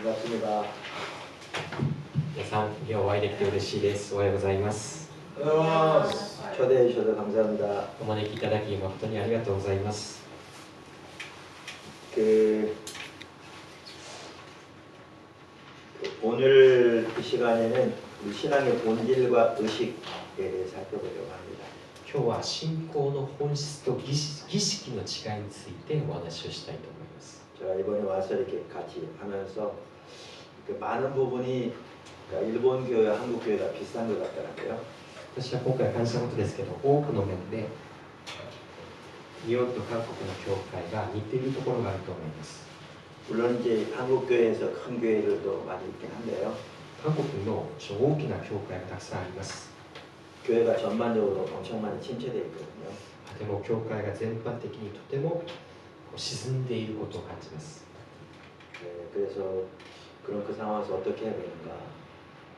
반갑습니다. 皆さん、今日お会いできて嬉しいです。おはようございます。 초대해 주셔서 감사합니다. お招きいただき誠にありがとうございます。 오늘 이 시간에는 우리 신앙의 본질과 의식에 대해 살펴보려고 합니다. 今日は信仰の本質と儀式の違いについてお話をしたいと思います。 제가 이번에 와서 이렇게 같이 하면서 많은 부분이 일본 교회와 한국 교회가 비슷한 것 같더라고요. 私は今回感じたことですけど、多くの面で日本と韓国の教会が似ているところがあると思います。 물론 이제 한국 교회에서 큰 교회들도 많이 있긴 한데요. 韓国の大きな教会がたくさんあります。 교회가 전반적으로 엄청 많이 침체되어 있거든요. でも教会が全般的にとても沈んでいることを感じます。 그래서 그런 그 상황에서 어떻게 해야 되는가?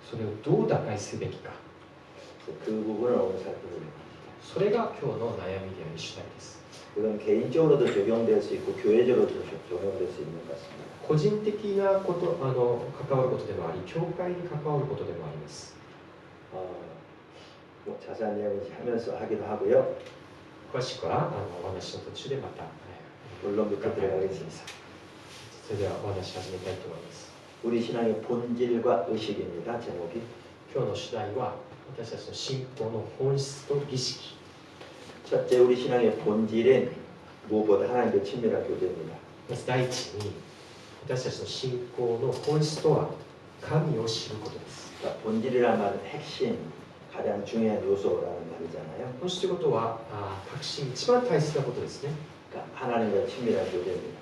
それをどう打開すべきか。 그 부분을 오늘 살펴보려고 합니다. それが今日の悩みであり主題です。 이건 개인적으로도 적용될 수 있고 교회적으로도 적용될 수 있는 것 같습니다. 個人的なこと関わることでもあり、教会に関わることでもあります。 뭐 자세한 내용을 하면서 하기도 하고요. 詳しくはお話の途中でまた 본론부터 들어가겠습니다. それではお話し始めたいと思います。 우리 신앙의 본질과 의식입니다. 제목이. 今日の主題は私たちの信仰の本質と儀式。 첫째, 우리 신앙의 본질은 무엇보다 하나님과 친밀한 교제입니다. まず第一に私たちの信仰の本質とは神を知ることです。 그러니까 본질이라는 말은 핵심, 가장 중요한 요소라는 말이잖아요. 本質ということは核心、一番大切なことですね。 그러니까 하나님과 친밀한 교제입니다.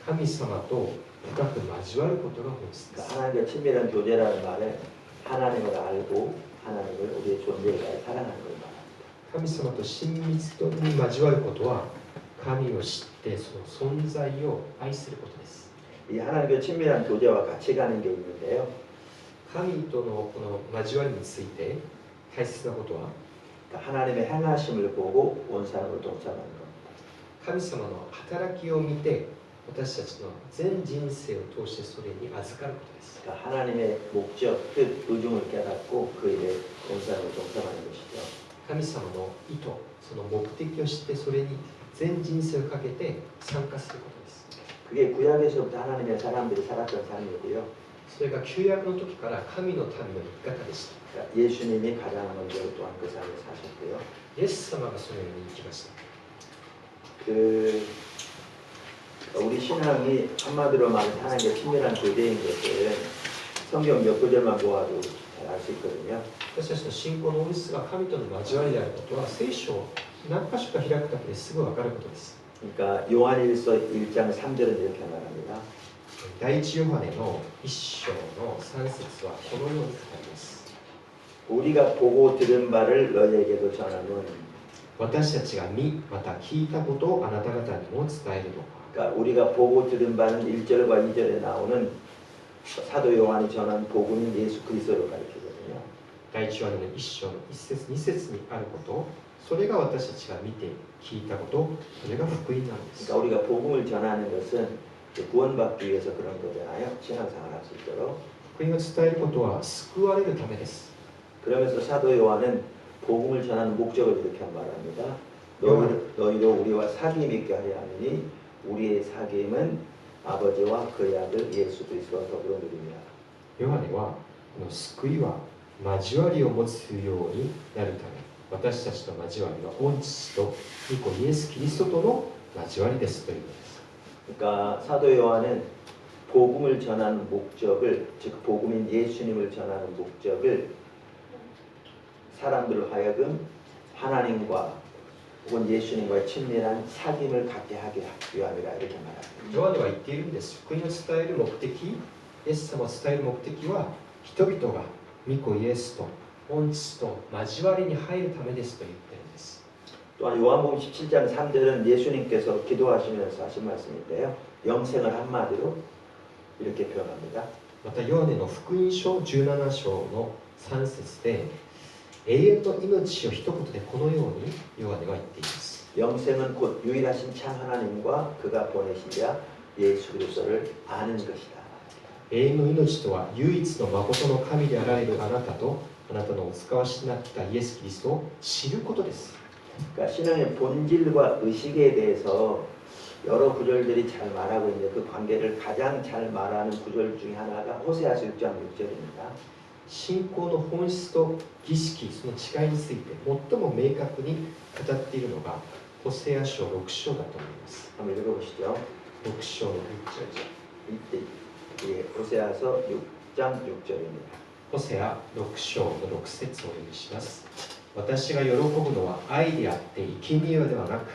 神様と深く交わることが本質です。 그러니까 하나님과 친밀한 교제라는 말은 하나님을 알고 하나님을 우리의 존재를 사랑하는 걸 말합니다. 神様と親密に交わることは神を知ってその存在を愛することです。 이 하나님과 친밀한 교제와 같이 가는 게 있는데요. 神とのこの交わりについて大切なことは 그러니까 하나님의 행하심을 보고 온 사람을 동참하는 겁니다. 神様の働きを見て私たちの全人生を通してそれに預かることです。 그러니까 하나님의 목적, 뜻, 의중을 깨닫고 그 일에 온 사람을 동참하는 것이죠. 神様の意図、その目的を知ってそれに全人生をかけて参加することです。 그게 구약에서부터 하나님의 사람들이 살았던 삶이고요. それが旧約の時から神の民の生き方でした。 그러니까 예수님이 가장 먼저 또한 그 삶을 사셨고요. イエス様がそのように生きました。 우리 신앙이 한마디로 말하면 하나님과 친밀한 교제인 것을 성경 몇 구절만 보아도 잘 알 수 있거든요. 私たちの信仰の本質が神との交わりであることは聖書を何箇所か開くだけですぐ分かることです。 그러니까 요한일서 1장 3절은 이렇게 말합니다. 第一ヨハネの1章の3節はこのように語ります。 우리가 보고 들은 바를 너희에게도 전하노니. 私たちが見また聞いたことをあなた方にも伝えるのか。 그러니까 우리가 보고 들은 바는 1절과 2절에 나오는 사도 요한이 전한 복음인 예수 그리스도를 가리키거든요. 第一ヨハネの1章の1節2節にあること、それが私たちが見て聞いたこと、それが福音なんです。 그러니까 우리가 복음을 전하는 것은 구원받기 위해서 그런 거잖아요. 신앙생활 할 수 있도록. 福音を伝えることは救われるためです。 그러면서 사도 요한은 복음을 전하는 목적을 이렇게 말합니다. 너희도 우리와 사귐 있게 하려 하느니 우리의 사귐은 아버지와 그의 아들 예수 그리스도와 더불어 누립니다. ヨハネはこの救いは交わりを持つようになるため、私たちの交わりは御父と御子イエス・キリストとの交わりですということです。 그러니까 사도 요한은 복음을 전하는 목적을, 즉 복음인 예수님을 전하는 목적을 사람들로 하여금 하나님과 혹은 예수님과의 친밀한 사귐을 갖게 하기 위함이라 이렇게 말합니다. ヨハネは言っているんです。福音を伝える目的、イエス様を伝える目的は人々が御子イエスと御父と交わりに入るためですと言っているんです。 또한 요한복음 17장 3절은 예수님께서 기도하시면서 하신 말씀인데요. 영생을 한마디로 이렇게 표현합니다. またヨハネの福音書17章の3節で永遠の命を一言でこのようにヨハネは言っています。 영생은 곧 유일하신 참 하나님과 그가 보내신 자 예수 그리스도를 아는 것이다. 永遠の命とは唯一の誠の神であられるあなたとあなたのお使わしになったイエス・キリストを知ることです。 그러니까 신앙의 본질과 의식에 대해서 여러 구절들이 잘 말하고 있는데 그 관계를 가장 잘 말하는 구절 중에 하나가 호세아서 6장 6절입니다. 信仰の本質と儀式、その違いについて最も明確に語っているのがホセア書6章だと思います。 한번 읽어보시죠. 6章の6節。 이때 예, 호세아서 6장 6절입니다. ホセア6章の6節をお読みします。私が喜ぶのは愛であって生贄ではなく、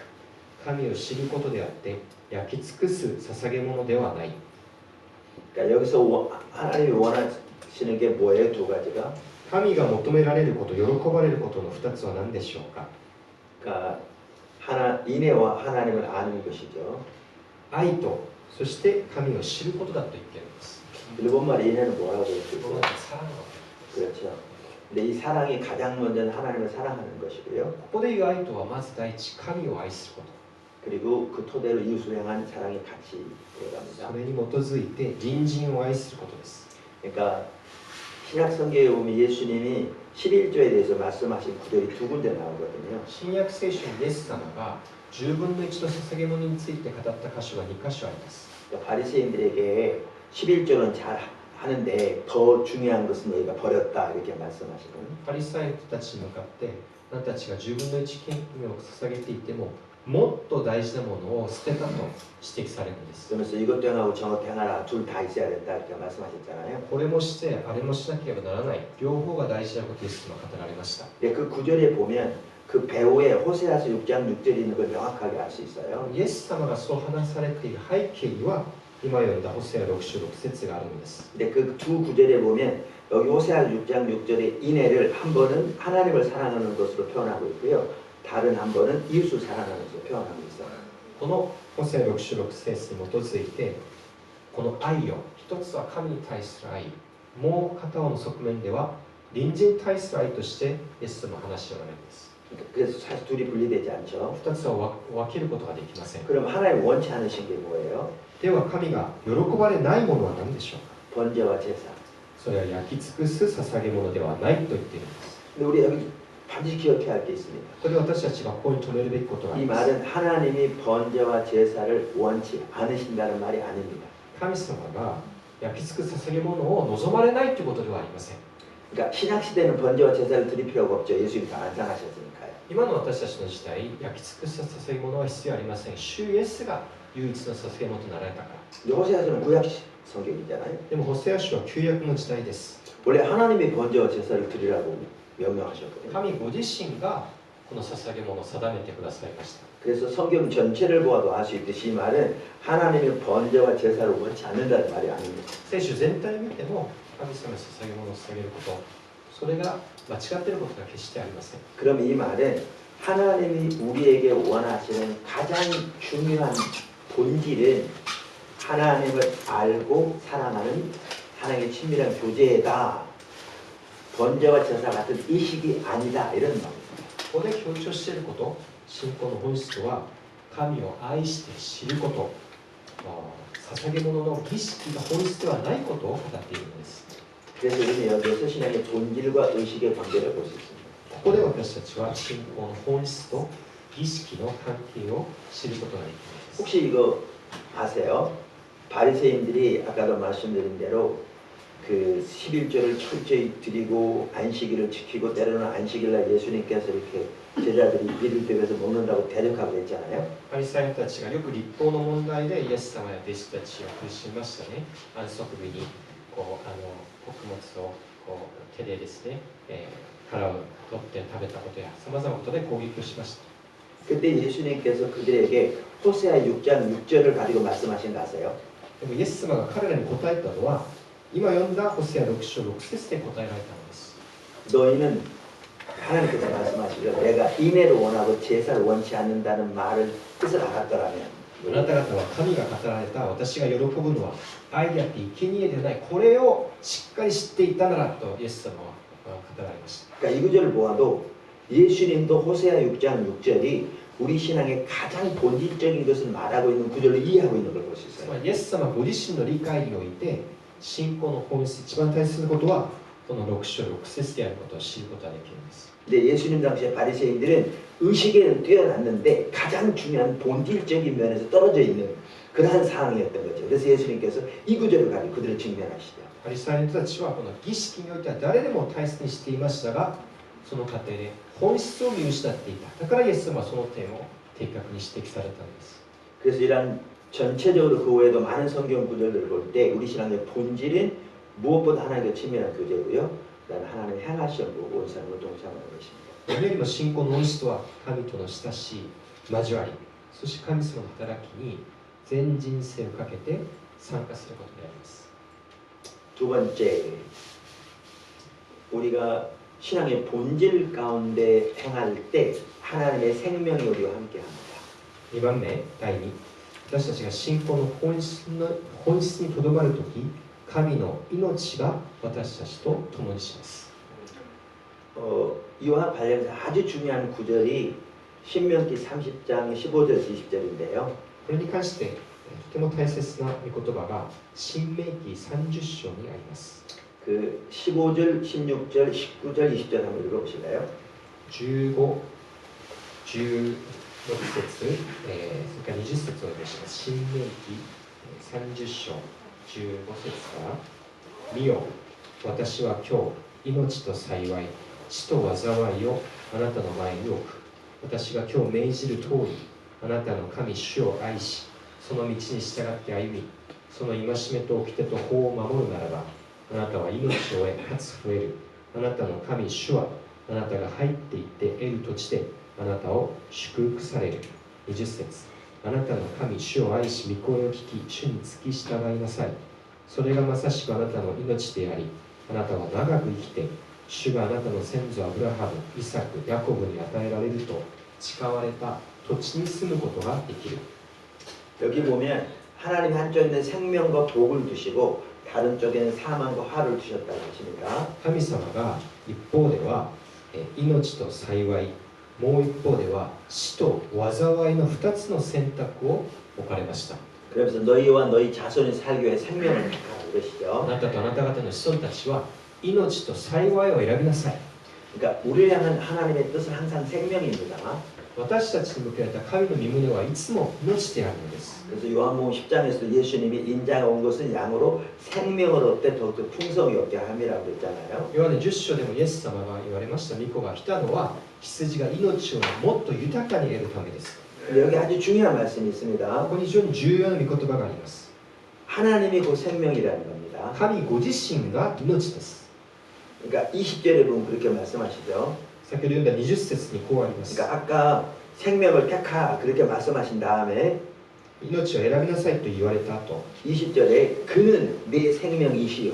神を知ることであって焼き尽くす捧げ物ではない。 그러니까 여기서 하나님이 원하시는 게 뭐예요? 두 가지가. 神が求められること、喜ばれることの2つは何でしょうか。 그러니까 인애와 하나님을 아는 것이죠. 愛と、そして神を知ることだと言っているんです。 일본말 인애는 뭐라고 했죠? 일본말은 사랑하고. 그렇죠. 근데 이 사랑이 가장 먼저는 하나님을 사랑하는 것이고요. ここで言う愛とはまず第一、神を愛すること。 그리고 그 토대로 이웃을 향한 사랑이 같이 そ 들어갑니다. れに基づいて隣人を愛することです。 그러니까 신약 성경에 보면 예수님이 11조에 대해서 말씀하신 구절이 두 군데 나오거든요. 新約聖書にイエス様が10分の1の捧げ物について語った箇所が2箇所あります。 그러니까 바리새인들에게 11조는 잘 하는데 더 중요한 것은 너희가 버렸다 이렇게 말씀하시는. パリサイ人たちに向かって、あなたたちが10分の1献金を捧げていても、もっと大事なものを捨てたと指摘されるんです。 그러면서 이것도 행하고 저것도 행하라 둘 다 있어야 된다 이렇게 말씀하셨잖아요. これもして、あれもしなければならない、両方が大事なことですと語られました。 예, 그 구절에 보면 그 배후에 호세아서 6장 6절이 있는 걸 명확하게 알 수 있어요. イエス様がそう話されている背景には、今読んだホセア6章6節があるんです。 근데 그 두 구절에 보면 여기 호세아 6장 6절의 인애를 한 번은 하나님을 사랑하는 것으로 표현하고 있고요. 다른 한 번은 이웃을 사랑하는 것으로 표현하고 있어요. このホセア6章6節に基づいて、この愛を、一つは神に対する愛、もう片方の側面では隣人に対する愛としてイエス様の話をられるんです。 그래서 사실 둘이 분리되지 않죠. 二つは分けることができません。 그럼 하나님 원치 않으신 게 뭐예요? では神が喜ばれないものは何でしょうか。 번제와 제사. それは焼き尽くす捧げ物ではないと言っているんです。 근데 우리 여기 반드시 기억해야 할 게 있습니다. これで私たちがここに留めるべきことがあ 이 ります。 말은 하나님이 번제와 제사를 원치 않으신다는 말이 아닙니다. 神様が焼き尽くす捧げ物を望まれないということではありません。 그러니까 신약 시대는 번제와 제사를 드릴 필요가 없죠. 예수님이 다 완성하셨으니까요. 今の私たちの時代、焼き尽くす捧げ物は必要ありません。主イエスが唯一の捧げ物となられたから。 근데 호세아서는 구약 성경이잖아요. でもホセア書は旧約の時代です。 원래 하나님이 번제와 제사를 드리라고 명령하셨거든요. 神ご自身がこの捧げ物を定めてくださいました。 그래서 성경 전체를 보아도 알 수 있듯이 이 말은 하나님이 번제와 제사를 원치 않는다는 말이 아닙니다. 聖書全体を見ても神様に捧げ物を捧げること、それが間違っていることは決してありません。 그럼 이 말은 하나님이 우리에게 원하시는 가장 중요한 본질은 하나님을 알고 사랑하는 하나님의 친밀한 교제다. 번제와 제사 같은 이식이 아니다. 이런 말입니다. ここで強調していること、信仰の本質とは神を愛して知ること、捧げ物の儀式が本質ではないことを語っているのです。 그래서 우리는 여기서 신앙의 본질과 의식의 관계를 볼 수 있습니다. ここで私たちは信仰の本質と儀式の関係を知ることができます。 혹시 이거 아세요? 바리새인들이 아까도 말씀드린 대로 그 11조를 철저히 드리고 안식일을 지키고 때로는 안식일날 예수님께서 이렇게 제자들이 이를 때에서 먹는다고 대적하고 했잖아요. パリサイ人たちがよく立法の問題でイエス様や弟子たちを苦しみましたね。安息日に穀物を手でですね、殻を取って食べたことやさまざまなことで攻撃をしました。 그때 예수님께서 그들에게 호세아 6장 6절을 가지고 말씀하신 거 아세요? でもイエス様が彼らに答えたのは、今読んだホセア6章6節で答えられたのです。 너희는 하나님께서 말씀하시죠. 내가 인애를 원하고 제사를 원치 않는다는 말을 뜻을 알았더라면 あなた方は神が語られた私が喜ぶのは愛であって生贄ではない、これをしっかり知っていたならとイエス様は語られました。 그러니까 이 구절을 보아도 예수님도 호세아 6장 6절이 우리 신앙의 가장 본질적인 것을 말하고 있는 구절로 이해하고 있는 걸 볼 수 つ 있어요. まりイエス様ご自身の理解において信仰の本質、一番大切なことはこの6章6節であることを知ることができるんです。 근데 예수님 당시에 바리새인들은 의식에는 뛰어났는데 가장 중요한 본질적인 면에서 떨어져 있는 그러한 상황이었던 거죠. 그래서 예수님께서 이 구절을 가지고 그들을 직면하시죠. パリサイ人たちはこの儀式においては誰でも大切にしていましたが、その過程で本質を見失っていた。だからイエス様はその点を的確に指摘されたんです。 그래서 이런 전체적으로 그 외에도 많은 성경 구절들을 볼 때 우리 신앙의 본질은 무엇보다 하나님과 친밀한 교제고요. 그다음에 하나님 행하시는 보고 온 사람을 동참하는 것입니다. 誰よりも信仰の本質は神との親しい交わり、そして神様の働きに全人生をかけて参加することであります。 두 번째, 우리가 신앙의 본질 가운데 행할 때 하나님의 생명이 우리와 함께합니다. 2番目、第2、私たちが信仰の本質にとどまるとき、神の命が私たちと共にします。 이와 관련해서 아주 중요한 구절이 신명기 30장 15절에서 20절인데요. これに関してとても大切な御言葉が新明記30章にあります。 그 15절, 16절, 19절, 20절 한번 읽어보실래요? 15、16節、それから20節をお願いします。新明記30章15節から、見よ、私は今日、命と幸い、死と災いをあなたの前に置く。私が今日命じる通り、あなたの神主を愛し、その道に従って歩み、その戒めと掟と法を守るならば、あなたは命を得、かつ増える。あなたの神主は、あなたが入っていって得る土地で、あなたを祝福される。20節、あなたの神主を愛し、御声を聞き、主に付き従いなさい。それがまさしくあなたの命であり、あなたは長く生きて、主があなたの先祖アブラハム、イサク、ヤコブに与えられると誓われた土地に住むことができる。 여기 보면 하나님 한쪽에는 생명과 복을 두시고 다른 쪽에는 사망과 화를 두셨다고 하십니다. 神様が一方では命と幸い、もう一方では死と災いの2つの選択を置かれました。 그러면서 너희와 너희 자손이 살기 위해 생명을 택하라 그러시죠. あなたとあなた方の子孫たちは命と幸いを選びなさい。 그러니까 우리를 향한 하나님의 뜻은 항상 생명입니다. 私たちに向けられた神の御胸はいつも命であるのです。 그래서 요한복음 10장에서도 예수님이 인자가 온 것은 양으로 생명을 얻되 더욱더 풍성히 얻게 함이라고 그랬잖아요. ヨハネ10章でもイエス様が言われました。御子が来たのは羊が命をもっと豊かに得るためです。 근데 여기 아주 중요한 말씀이 있습니다. ここに非常に重要な御言葉があります。 하나님이 곧 생명이라는 겁니다. 神ご自身が命です。 그러니까 20절에 보면 그렇게 말씀하시죠. 先ほど読んだ20節にこうあります。 그러니까 아까 생명을 택하라 그렇게 말씀하신 다음에 命を選びなさいと言われた後、 20절에 그는 내 생명이시요.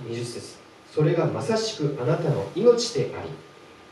20節、それがまさしくあなたの命であり、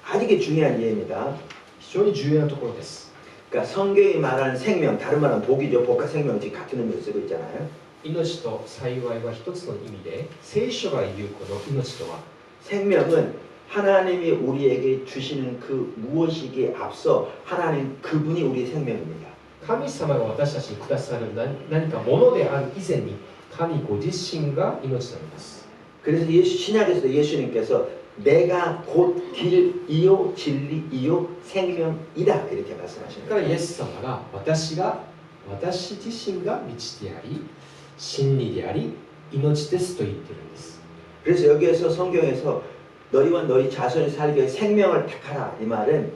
아주 이게 중요한 예입니다. 非常に重要なところです。 그러니까 성경이 말하는 생명, 다른 말은 복이죠. 복과 생명은 지금 같은 의미로 쓰고 있잖아요. 命と幸いは一つの意味で、聖書が言うこの命とは、 생명은 하나님이 우리에게 주시는 그 무엇이기에 앞서 하나님 그분이 우리의 생명입니다. 神様が私たちにくださる何かものである以前に、神ご自身が命なのです。 그래서 신약에서도 예수님께서 내가 곧 길이요 진리이요 생명이다 이렇게 だ 말씀하십니다. からイエス様が私自身が道であり、真理であり、命ですと言っているんです。 그래서 여기에서 성경에서 너희와 너희 자손이 살기 위해 생명을 택하라 이 말은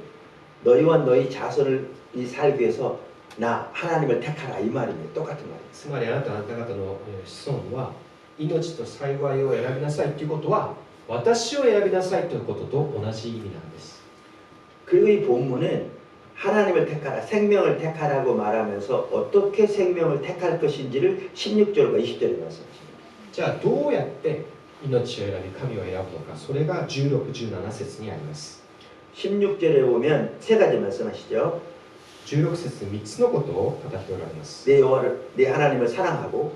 너희와 너희 자손을 살기 위해서 나 하나님을 택하라 이 말입니다. 똑같은 말입니다. つまりあなた方の子孫は命と幸いを選びなさいということは、私を選びなさいということと同じ意味なんです。 그리고 이 본문은 하나님을 택하라, 생명을 택하라고 말하면서 어떻게 생명을 택할 것인지를 16절과 20절에 말씀하십니다. じゃあどうやって命を選び神を選ぶのか、それが16、17節にあります。 16절에 보면 세 가지 말씀하시죠. 16節3つのことを語っておられます。 내 하나님을 사랑하고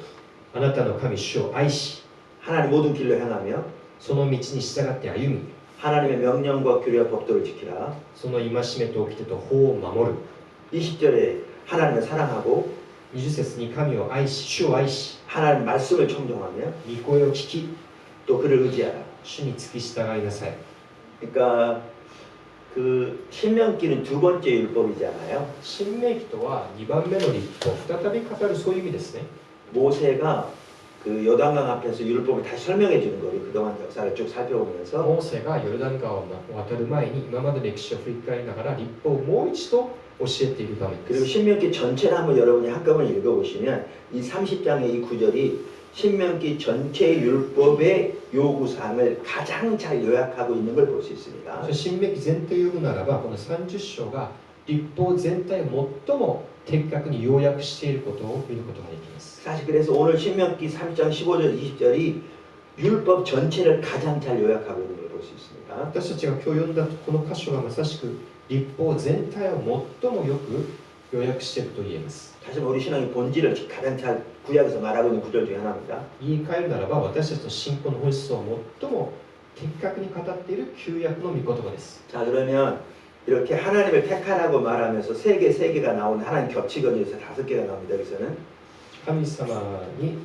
あなたの神主を愛し、 하나님 모든 길로 행하며 その道に従って歩み、 하나님의 명령과 규례와 법도를 지키라. その戒めと掟と法を守る。 20절에 하나님을 사랑하고 20節に神を愛し、主を愛し、 하나님 말씀을 청종하며 御声を聞き、 또 그를 의지하라. 主に付き従いなさい。 그러니까 그 신명기는 두 번째 율법이잖아요. 新明記とは2番目の立法、再び語るそういう意味ですね。 모세가 그 요단강 앞에서 율법을 다시 설명해 주는 거예요. 그동안 역사를 쭉 살펴보면서 モーセがヨルダン川を渡る前に今までの歴史を振り返りながら立法をもう一度教えている場面で 그리고 す。 신명기 전체를 한번 여러분이 한꺼번에 읽어보시면 이 30장의 이 구절이 신명기 전체 율법의 요구사항을 가장 잘 요약하고 있는 걸 볼 수 있습니다. 新明記全体を読むならばこの30章が立法全体を最も的確に要約していることを見ることができます。 사실 그래서 오늘 신명기 3장 15절 20절이 율법 전체를 가장 잘 요약하고 있는 걸 볼 수 있습니다. 私たちが今日読んだこの箇所がまさしく立法全体を最もよく要約していると言えます。 다시 우리 신앙의 본질을 가장 잘 구약에서 말하고 있는 구절 중에 하나입니다. 言い換えるならば私たちの信仰の本質を最も的確に語っている旧約の御言葉です。 자 그러면 이렇게 하나님을 택하라고 말하면서 세 개가 나오는 하나님 겹치거리에서 5개가 나옵니다. 여기서는 神様に、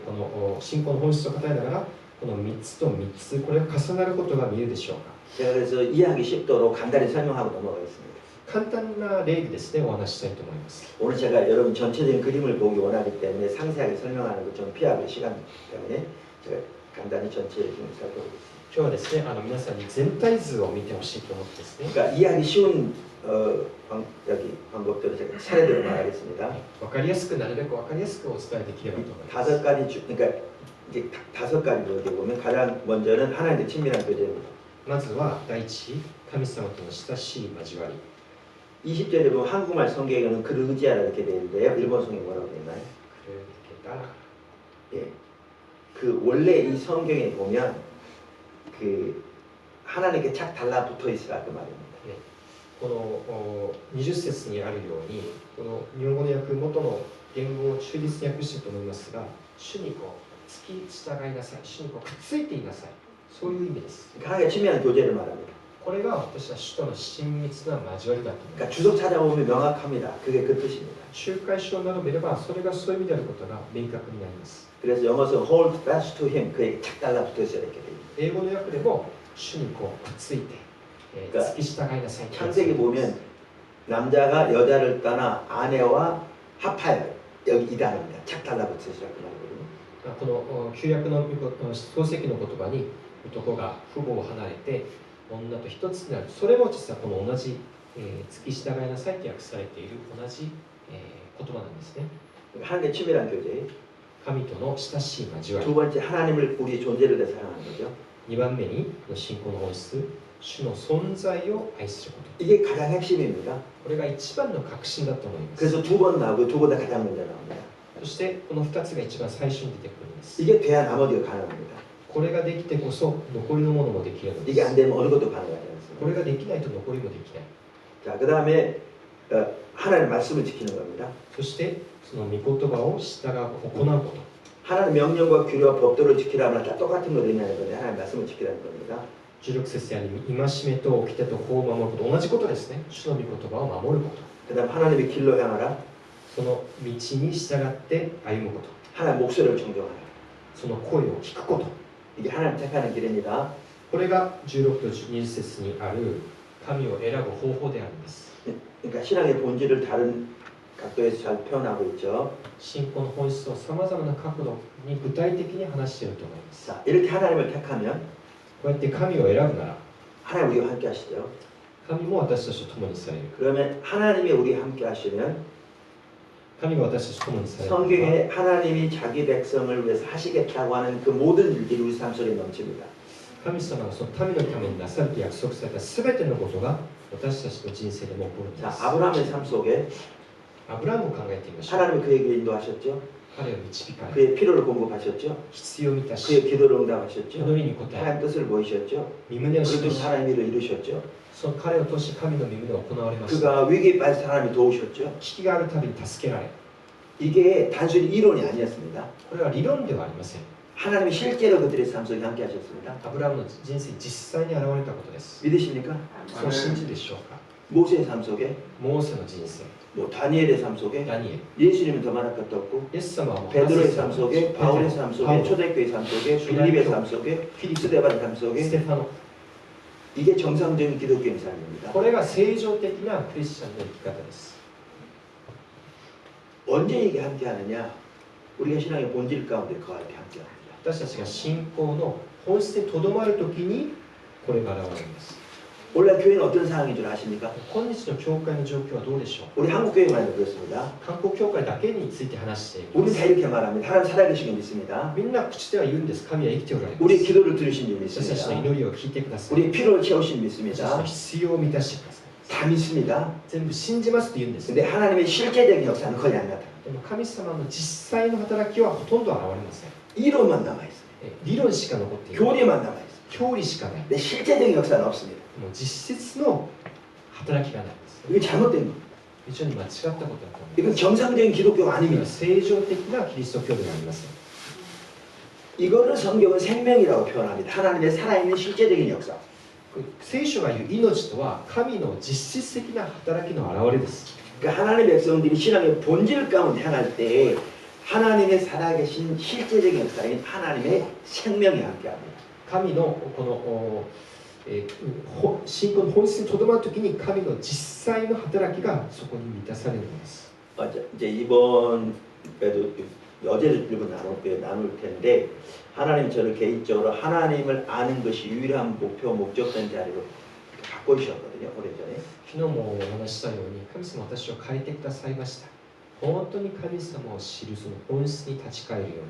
この信仰の本質を語りながらこの3つと3つこれが重なることが見えるでしょうか。 제가 그래서 이해하기 쉽도록 간단히 설명하고 넘어가겠습니다. 簡単な例ですねお話ししたいと思います。 오늘 제가 여러분 전체적인 그림을 보기 원하기 때문에 상세하게 설명하는 것 좀 피하기 시간 때문에 제가 간단히 전체를 좀 살펴보겠습니다. 今日はですね皆さんに全体図を見てほしいと思ってですね 그러니까 이해하기 쉬운 여기 방법들을 제가 차례대로 말하겠습니다. 分かりやすくなるべく分かりやすくお伝えできればと思います。 5가지 그러니까 이제 5가지로 어떻게 보면 가장 먼저는 하나님의 친밀한 교제입니다. まずは第一神様との親しい交わり 20절에 보면 한국말 성경에는 그를 의지하라 이렇게 되어 있는데요. 일본 성경 뭐라고 되어 있나요? 그를 이렇게 따라 예. 그 원래 이 성경에 보면 그 하나님께 착 달라붙어 있으라 그 말입니다. この20節にあるようにこの日本語の訳元の言語を忠実に訳していると思いますが主にこう付き従いなさい主にこうくっついていなさいそういう意味です 하나님과 친밀한 교제를 말합니다. これが私は主との親密な交わりだと思いま 그러니까 す 주석 찾아보면 명확합니다. 그게 그 뜻입니다. 仲介書を並べればそれがそういう意味であることが明確になります 그래서 영어에서 hold fast to him 그에게 착 달라붙어 있어야 이렇게 됩니다. 英語の訳でも主にこうくっついて、付き従いなさい 창세기 보면 남자가 여자를 떠나 아내와 합하여 여기 이 단어입니다. 착 달라붙어 있으라 그 말이거든요. この旧約の創世記の言葉に男が父母を離れて女と一つになるそれも実はこの同じ、付き従いなさいと訳されている同じ、言葉なんですね 하나님의 친밀한 교제. 神との親しい交わ 두 り 번째 하나님을 우리 존재를 대해 사랑하는 거죠. 2番目に信仰の本質主の存在を愛すること 이게 가장 핵심입니다. これが一番の核心だと思います 그래서 두 번 나오고 두 번 다 가장 먼저 나옵니다. そしてこの2つが一番最初に出てくるんです 이게 돼야 나머지가 가능합니다. これができてこそ残りのものもできるので 이게 す 안 되면 어느 것도 가능하지 これ 않습니다. ができないと残りもできない 자, 그 다음에 하나님의 말씀을 지키는 겁니다. そしてその御言葉を従う行うこと 하나님 명령과 규례와 법도를 지키라면 다 똑같은 거 되냐는 건데 하나님 말씀을 지키라는 겁니다. 16節や戒めと掟と法を守ること同じことですね主の御言葉を守ること 그 다음 하나님의 길로 향하라. その道に従って歩むこと 하나님 목소리를 존경하라. その声を聞くこと 이게 하나님 택하는 길입니다. これが16と20節にある神を選ぶ方法であるんです 그러니까 신앙의 본질을 다른 각도에서 잘 표현하고 있죠. 信仰の本質をさまざまな角度に具体的に話していると思います 자, 이렇게 하나님을 택하면 こうやって神を選ぶなら 하나님 우리와 함께 하시죠. 神も私たちと共にされる 그러면 하나님이 우리와 함께 하시면 神が私たちと共にされる 성경에 하나님이 자기 백성을 위해서 하시겠다고 하는 그 모든 일들이 우리 삶 속에 넘칩니다. 神様がその民のためになさると約束された全てのことが私たちの人生でも起こるんで 자, す 아브라함의 삶 속에 アブラハムを考えてみましょう 하나님이 그에게 인도하셨죠. 彼を導かれ 그의 필요를 공급하셨죠. 必要を満た 그의 し 기도를 응답하셨죠. 祈りに応え 하나님 뜻을 보이셨죠. 身胸を 그를 示 통해 し 하나님 일을 이루셨죠. その彼を通し神の身胸を行われました 그가 위기에 빠진 사람이 도우셨죠. 危機があるたびに助けられ 이게 단순히 이론이 아니었습니다. これは理論ではありません 하나님이 실제로 그들의 삶 속에 함께 하셨습니다. アブラハムの人生に実際に現れたことです 믿으십니까? そう信じるでしょうか 모세의 삶 속에 モーセの人生뭐 다니엘의 삶 속에 ダニエル 예수님은 더 말할 것도 없고 イエス様はもう 베드로의 삶 속에 바울의 삶 속에 바울, 초대교회 삶 속에 빌립의 삶 속에 フィリピ 스데반의 삶 ス 속에 テファノ 이게 정상적인 기독교인 삶입니다. これが正常的なクリスチャンの生き方です 언제 이게 함께 하느냐? 우리가 신앙의 본질 가운데 거할 때 함께 합니다. 私たちが信仰の本質にとどまるときにこれが現れます 원래 교회는 어떤 상황인 줄 아십니까? 今日の教会の状況はどうでしょう 우리 한국 교회만 해도 그렇습니다. 韓国教会だけについて話していきま 우리는 す 다 이렇게 말합니다. 하나님 살아계시긴 믿습니다. みんな口では言うんです神は生きておられます 우리 기도를 들으신 줄 私たちの 믿습니다. 祈りを聞いてください 우리 필요를 채우신 私たちの 믿습니다. 必要を満たしてください 다 믿습니다. 全部信じますって言うんです 근데 하나님의 실제적인 역사는 거의 안 나타납니다. でも神様の実際の働きはほとんど現れません 이론만 남아있어요. 理論しか残っていない 교리만 남아있어요. 教理しかない 근데 실제적인 역사는 없습니다. もう実質の働きがないです 이게 잘못된 겁니다. 非常に間違ったことだと思い 이건 ます 정상적인 기독교가 これは 아닙니다. 正常的なキリスト教ではありません 이거를 성경은 생명이라고 표현합니다. 하나님의 살아있는 실제적인 역사. 聖書が言う命とは神の実質的な働きの表れです 그러니까 하나님의 백성들이 신앙의 본질 가운데 향할 때 하나님의 살아계신 실제적인 역사인 하나님의 생명이 함께합니다. 神のこの信仰の本質にとどまるときに神の実際の働きがそこに満たされるのです 이제 이번에도 여제를 들고 나눌 텐데 하나님 저를 개인적으로 하나님을 아는 것이 유일한 목표 목적된 자리로 바꿔주셨거든요. 오래전에. 昨日もお話ししたように神様は私を変えてくださいました本当に神様を知るその本質に立ち返るように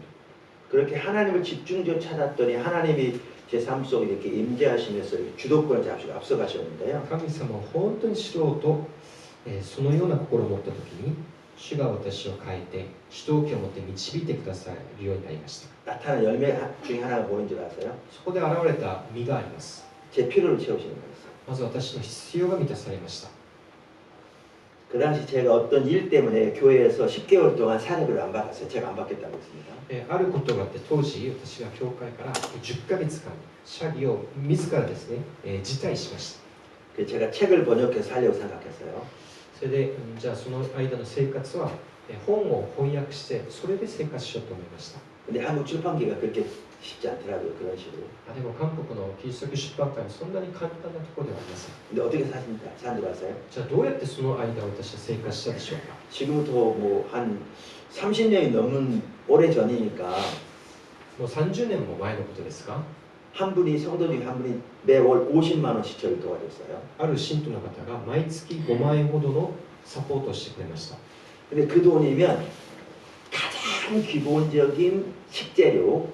그렇게 하나님을 집중적으로 찾았더니 하나님이 제 삶 속에 이렇게 임재하시면서 이렇게 주도권을 잡수고 앞서가셨는데요. 神様を本当に知ろうと、そのような心を持ったときに主が私を変えて主導権を持って導いてくださるようになりました 나타난 열매 중에 하나가 뭐인 줄 아세요? そこで現れた実があります 제 필요를 채우시는 거였어요. まず私の必要が満たされました 그 당시 제가 어떤 일 때문에 교회에서 10개월 동안 사례를 안 받았어요. 제가 안 받겠다고 했습니다. あることがあって当時私は教会から10ヶ月間謝儀を自らですね、辞退しました 그래서 제가 책을 번역해서 살려고 생각했어요. それでじゃあその間の生活は本を翻訳してそれで生活しようと思いました 근데 한국 출판기가 그렇게 쉽지 않더라고요. 그런 식으로. でも韓国のキリスト教出版会はそんなに簡単なところではありません 근데 어떻게 산 줄 아세요? じゃあどうやってその間私は生活したでしょうか 지금부터 뭐 한 30년이 넘는 오래 전이니까 もう30年も前のことですが 한 분이 성도 중에 한 분이 매월 50만 원씩 저를 도와줬어요. ある信徒の方が毎月5万円ほどのサポートをしてくれました 근데 그 돈이면 가장 기본적인 식재료,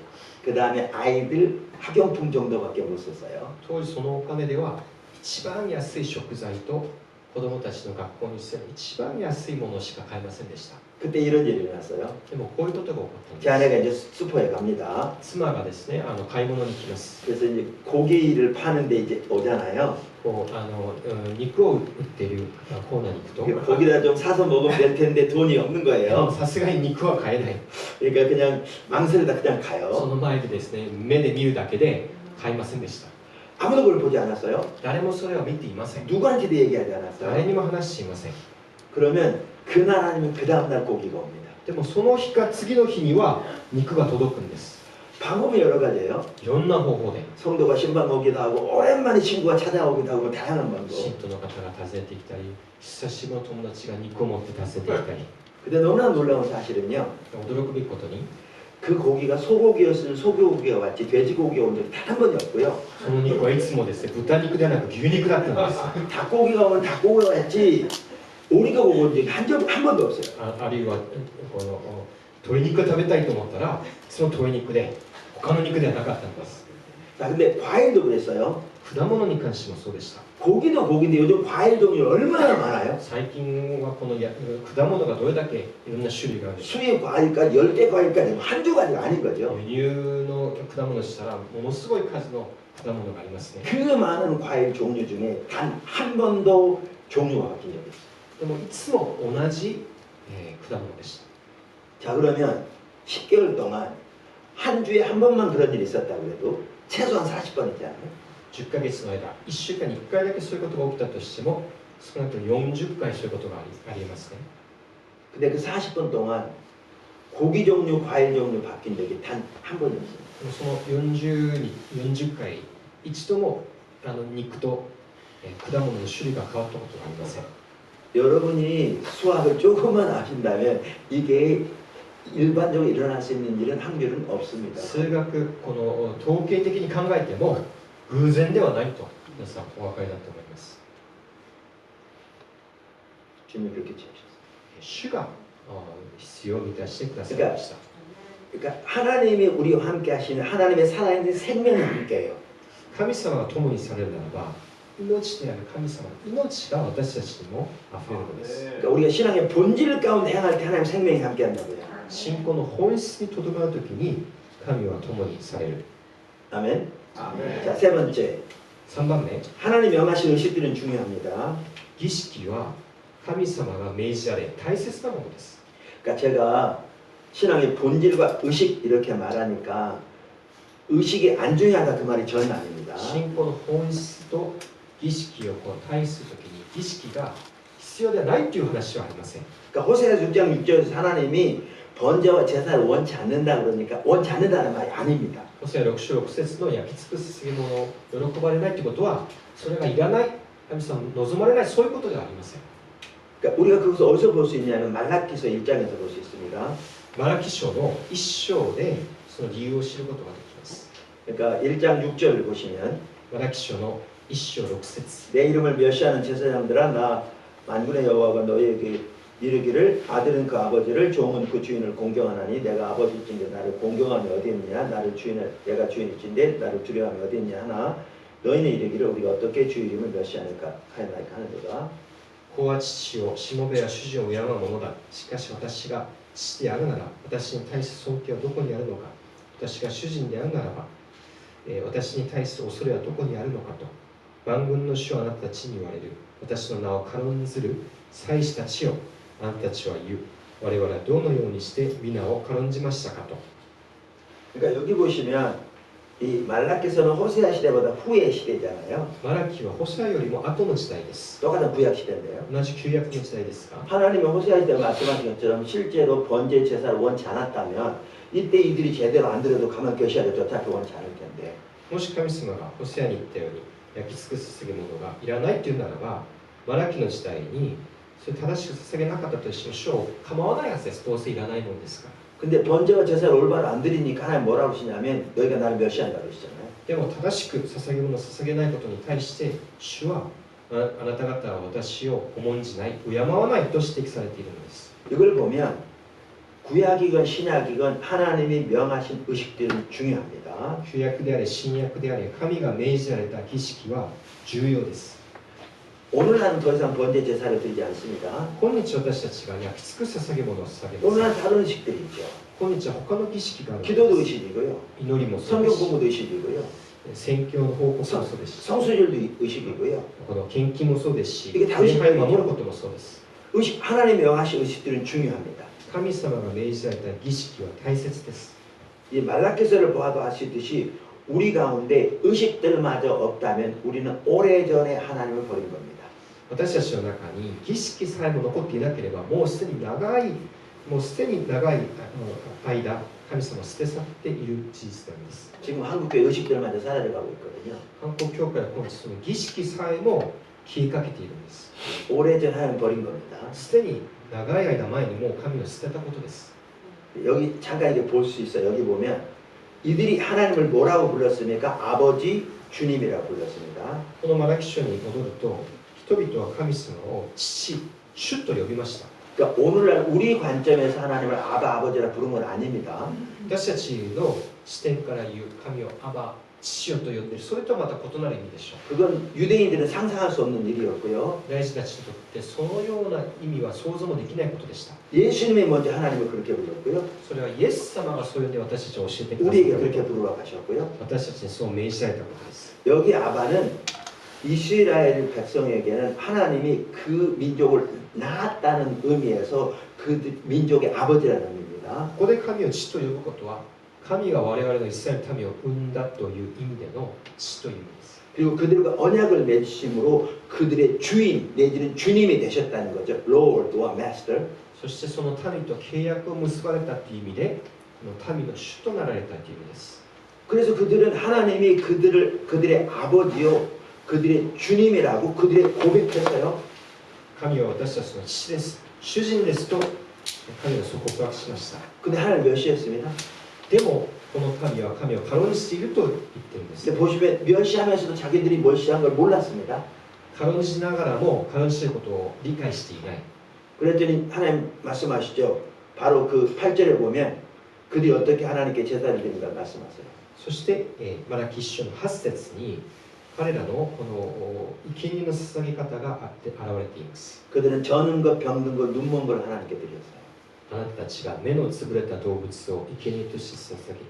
그 다음에 아이들 학용품 정도밖에 못 썼어요. 当時そのお金では一番安い食材と子供たちの学校に必要な一番安いものしか買えませんでした 그때 이런 일이 일어났어요. でもこういうことが起こったん 제 で 아내가 이제 슈퍼에 갑니다. す妻がですね買い物に来ます 그래서 이제 고기를 파는데 이제 오잖아요. こう肉を売っているコーナーに行くと 거기다 좀 사서 먹으면 될 텐데 돈이 없는 거예요. さすがに肉は買えない 그러니까 그냥 망설이다 그냥 そ 가요. の前でですね目で見るだけで買いませんでした 아무도 그걸 보지 않았어요. 誰もそれを見ていません 누구한테도 얘기하지 誰 않았어요. にも話していません 그러면 그날 아니면 그 다음날 고기가 옵니다. でもその日か次の日には肉が届くんです 방법이 여러 가지예요. いろんな方法で 성도가 신방 오기도 하고 오랜만에 친구가 찾아오기도 하고 다양한 信 방법. 徒の方が訪ねてきたり久しぶりの友達が肉を持って訪ねてきたり 근데 너무나 놀라운 사실은요. 驚くべきことに 그 고기가 소고기였으면 소고기가 왔지 돼지고기가 온 적이 단 한 번이 없고요. その肉はいつもですね豚肉ではなく牛肉だったんです 닭고기가 오면 닭고기가 왔지 오리가 온 적이 한 번도 없어요. あるいはこの鶏肉が食べたいと思ったらその鶏肉で他の肉ではなかったんです 자, 근데 과일도 그랬어요. 果物に関してもそうでした 고기도 고기인데 요즘 과일 종류 얼마나 많아요? 最近はこの果物がどれだけいろんな種類があるんですか 수입 과일까지 10개 과일까지 한두 가지가 아닌 거죠. 輸入の果物したらものすごい数の果物がありますね 그 많은 과일 종류 중에 단 한 번도 종류가 바뀐 적이 없어요. でもいつも同じ、果物でした 자, 그러면 10개월 동안 한 주에 한 번만 그런 일이 있었다 그래도 최소한 40번 있잖아요. 10ヶ月の間1週間に1回だけそういうことが起きたとしても少なくとも40回そういうことがありますね。 근데 그 40분 동안 고기 종류, 과일 종류 바뀐 적이 단 한 번이 없어요. その40回一度も肉と果物の種類が変わったことがありません。 여러분이 수학을 조금만 아신다면 이게 일반적으로 일어날 수 있는 일은 확률은 없습니다. 数学この統計的に考えても偶然ではないと皆さんお分かりだと思います。 주님이 그렇게 지으셨어요. 主が必要を満たしてくださいました。 그러니까 하나님이 우리와 함께 하시는 하나님의 살아있는 생명이 함께해요. 神様が共にされるならば命である神様の命が私たちにもあふれるのです。 그러니까 우리가 신앙의 본질 가운데 향할 때 하나님 생명이 함께한다고요. 信仰の本質にとどまるときに神は共にされる。 아멘. 자, 세 번째. 3番目、 하나님 명하신 의식들은 중요합니다. 儀式は神様が命じられ大切なものです。 그러니까 제가 신앙의 본질과 의식 이렇게 말하니까 의식이 안 중요하다 그 말이 전혀 아닙니다. 信仰の本質と儀式を対するときに儀式が必要ではないという話はありません。 그러니까 호세아 6장 6절에서 하나님이 번제와 제사를 원치 않는다 그러니까 원치 않는다는 말이 아닙니다. ホセア6章6節の焼き尽くす捧げ物を喜ばれないということはそれがいらない、神様望まれない、そういうことではありません。 그러니까 우리가 그것을 어디서 볼 수 있냐면 말라기서 1장에서 볼 수 있습니다. マラキ書の1章でその理由を知ることができます。 그러니까 1장 6절을 보시면 マラキ書の1章6節 내 이름을 멸시하는 제사장들아 나 만군의 여호와가 너희에게 이르기를 아들은 그 아버지를 종은 그 주인을 공경하나니 내가 아버지인데 나를 공경함이 어디 있느냐 나를 주인을 내가 주인이신데 나를 두려움이 어디 있느냐 하나 너희는 이르기를 우리가 어떻게 주 이름을 멸시하는가 하나이까 하는도다. 子は父をしもべは主人を敬うものだ。しかし私が父であるなら私に対する尊敬はどこにあるのか。私が主人であるならば、私に対する恐れはどこにあるのかと。万軍の主はあなたたちに言われる。私の名を軽んずる祭司たちよ、あなたたちは言う。我々はどのようにして皆を軽んじましたかと。 그러니까 여기 보시면 이 말라기서는 호세아 시대보다 후의 시대잖아요. マラキはホセアよりも後の時代です。 똑같은 구약 시대인데요. 同じ旧約の時代ですが、 하나님이 호세아 시대 말씀하신 것처럼 실제로 번제 제사를 원치 않았다면 이때 이들이 제대로 안 드려도 가만 계셔야겠죠. 어차피 원치 않을 텐데. もし神様がホセアに言ったように焼き尽くす捧げ物がいらないというならば、マラキの時代にそれ正しく捧げなかったとしても主は構わないはずです。どうせいらないものですから。 근데 번제와 제사를 올바로 안 드리니까 하나님 뭐라고 하시냐면 너희가 나를 멸시한다고 그러시잖아요. でも正しく捧げ物を捧げないことに対して主はあなた方は私を重んじない、敬わないと指摘されているのです。 이걸 보면 구약이건 신약이건 하나님이 명하신 의식들은 중요합니다. 旧約であれ新約であれ神が命じられた儀式は重要です。 오늘날은 더 이상 번제 제사를 드리지 않습니다. 今日私たちが焼き尽くす捧げ物を捧げます。 오늘날 다른 의식들이 있죠. 今日は他の儀式があるのです。 기도도 의식이고요. 祈りもそうで 성경 すし、 공부도 의식이고요. 宣教の報告もそうですし、 성수절도 의식이고요. この献金もそうですし、이게 礼 다 의식이죠. 拝を守ることもそうです。 의식 하나님이 명하신 의식들은 중요합니다. 神様が命じられた儀式は大切です。 이 말라기서를 보아도 아시듯이 우리 가운데 의식들마저 없다면 우리는 오래전에 하나님을 버린 겁니다. 私たちの中に儀式さえも残っていなければもうすでに長い間神様を捨て去っている事実なんです。 지금 한국교회 의식들마저 사라져가고 있거든요. 韓国教会は今日その儀式さえも消えかけているんです。 오래전 하나님 버린 겁니다. すでに長い間前にもう神を捨てたことです。 여기 잠깐 이게 볼 수 있어요. 여기 보면 이들이 하나님을 뭐라고 불렀습니까? 아버지, 주님이라고 불렀습니다. このマラキ書に戻ると人々は神様を父、主と呼びました。 그러니까 오늘날 우리 관점에서 하나님을 아바, 아버지라 부른 건 아닙니다. 私たちの視点から言う神をアバ、父よと呼んでいる、それとはまた異なる意味でしょう。 그건 유대인들은 상상할 수 없는 일이었고요. 大事たちにとってそのような意味は想像もできないことでした。 예수님이 먼저 하나님을 그렇게 불렀고요. それはイエス様がそう呼んで私たちを教えてくださ 우리에게 っ 그렇게 た。 부르라고 하셨고요. 私たちにそう命じられたことです。 여기 아바는 이스라엘 백성에게는 하나님이 그 민족을 낳았다는 의미에서 그 민족의 아버지라는 의미입니다. ここで神を父と呼ぶことは、神が我々のイスラエルの民を生んだという意味での父という意味です。 그리고 그들과 언약을 맺으심으로 그들의 주인 내지는 주님이 되셨다는 거죠. Lord와 Master. そしてその民と契約を結ばれたという意味で、この民の主となられたという意味です。 그래서 그들은 하나님이 그들의 아버지요, 그들의 주님이라고 그들의 고백했어요. 神は私たちの父です、主人ですと神はそう告白しました。 근데 하나님 멸시했습니다. でもこの民は神を軽んじていると言ってるんです。 근데 보시면 멸시하면서도 자기들이 멸시한 걸 몰랐습니다. 軽んじながらも軽んじていることを理解していない。 그랬더니 하나님 말씀하시죠. 바로 그 8절에 보면 그들이 어떻게 하나님께 제사를 드린가 말씀하세요. そして、マラキ書の8節に彼らのこの生贄の捧げ方があって現れています。 그들은 저는 것, 병든 것, 눈먼 걸 하나님께 드렸어요. あなたたちが目のつぶれた動物を生贄として捧げて、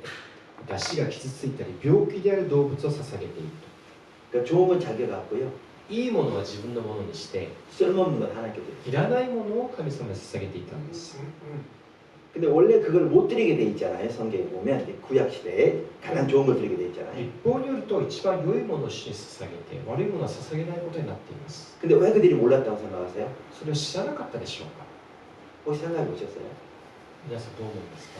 出汁が傷ついたり病気である動物を捧げていると。 그러니까 좋은 건 자기가 갖고요. いいものは自分のものにして、 쓸모없는 건 하나님께 드렸어요. いらないものを神様に捧げていたんです。 근데 원래 그걸 못 드리게 돼 있잖아요. 성경에 보면 구약 시대에 가장 좋은 걸 드리게 돼 있잖아요. 一方によると一番良いものを主に捧げて、悪いものは捧げないことになっています。 근데 왜 그들이 몰랐다고 생각하세요? それを知らなかったでしょうか。 혹시 생각해 보셨어요? 皆さんどう思いますか。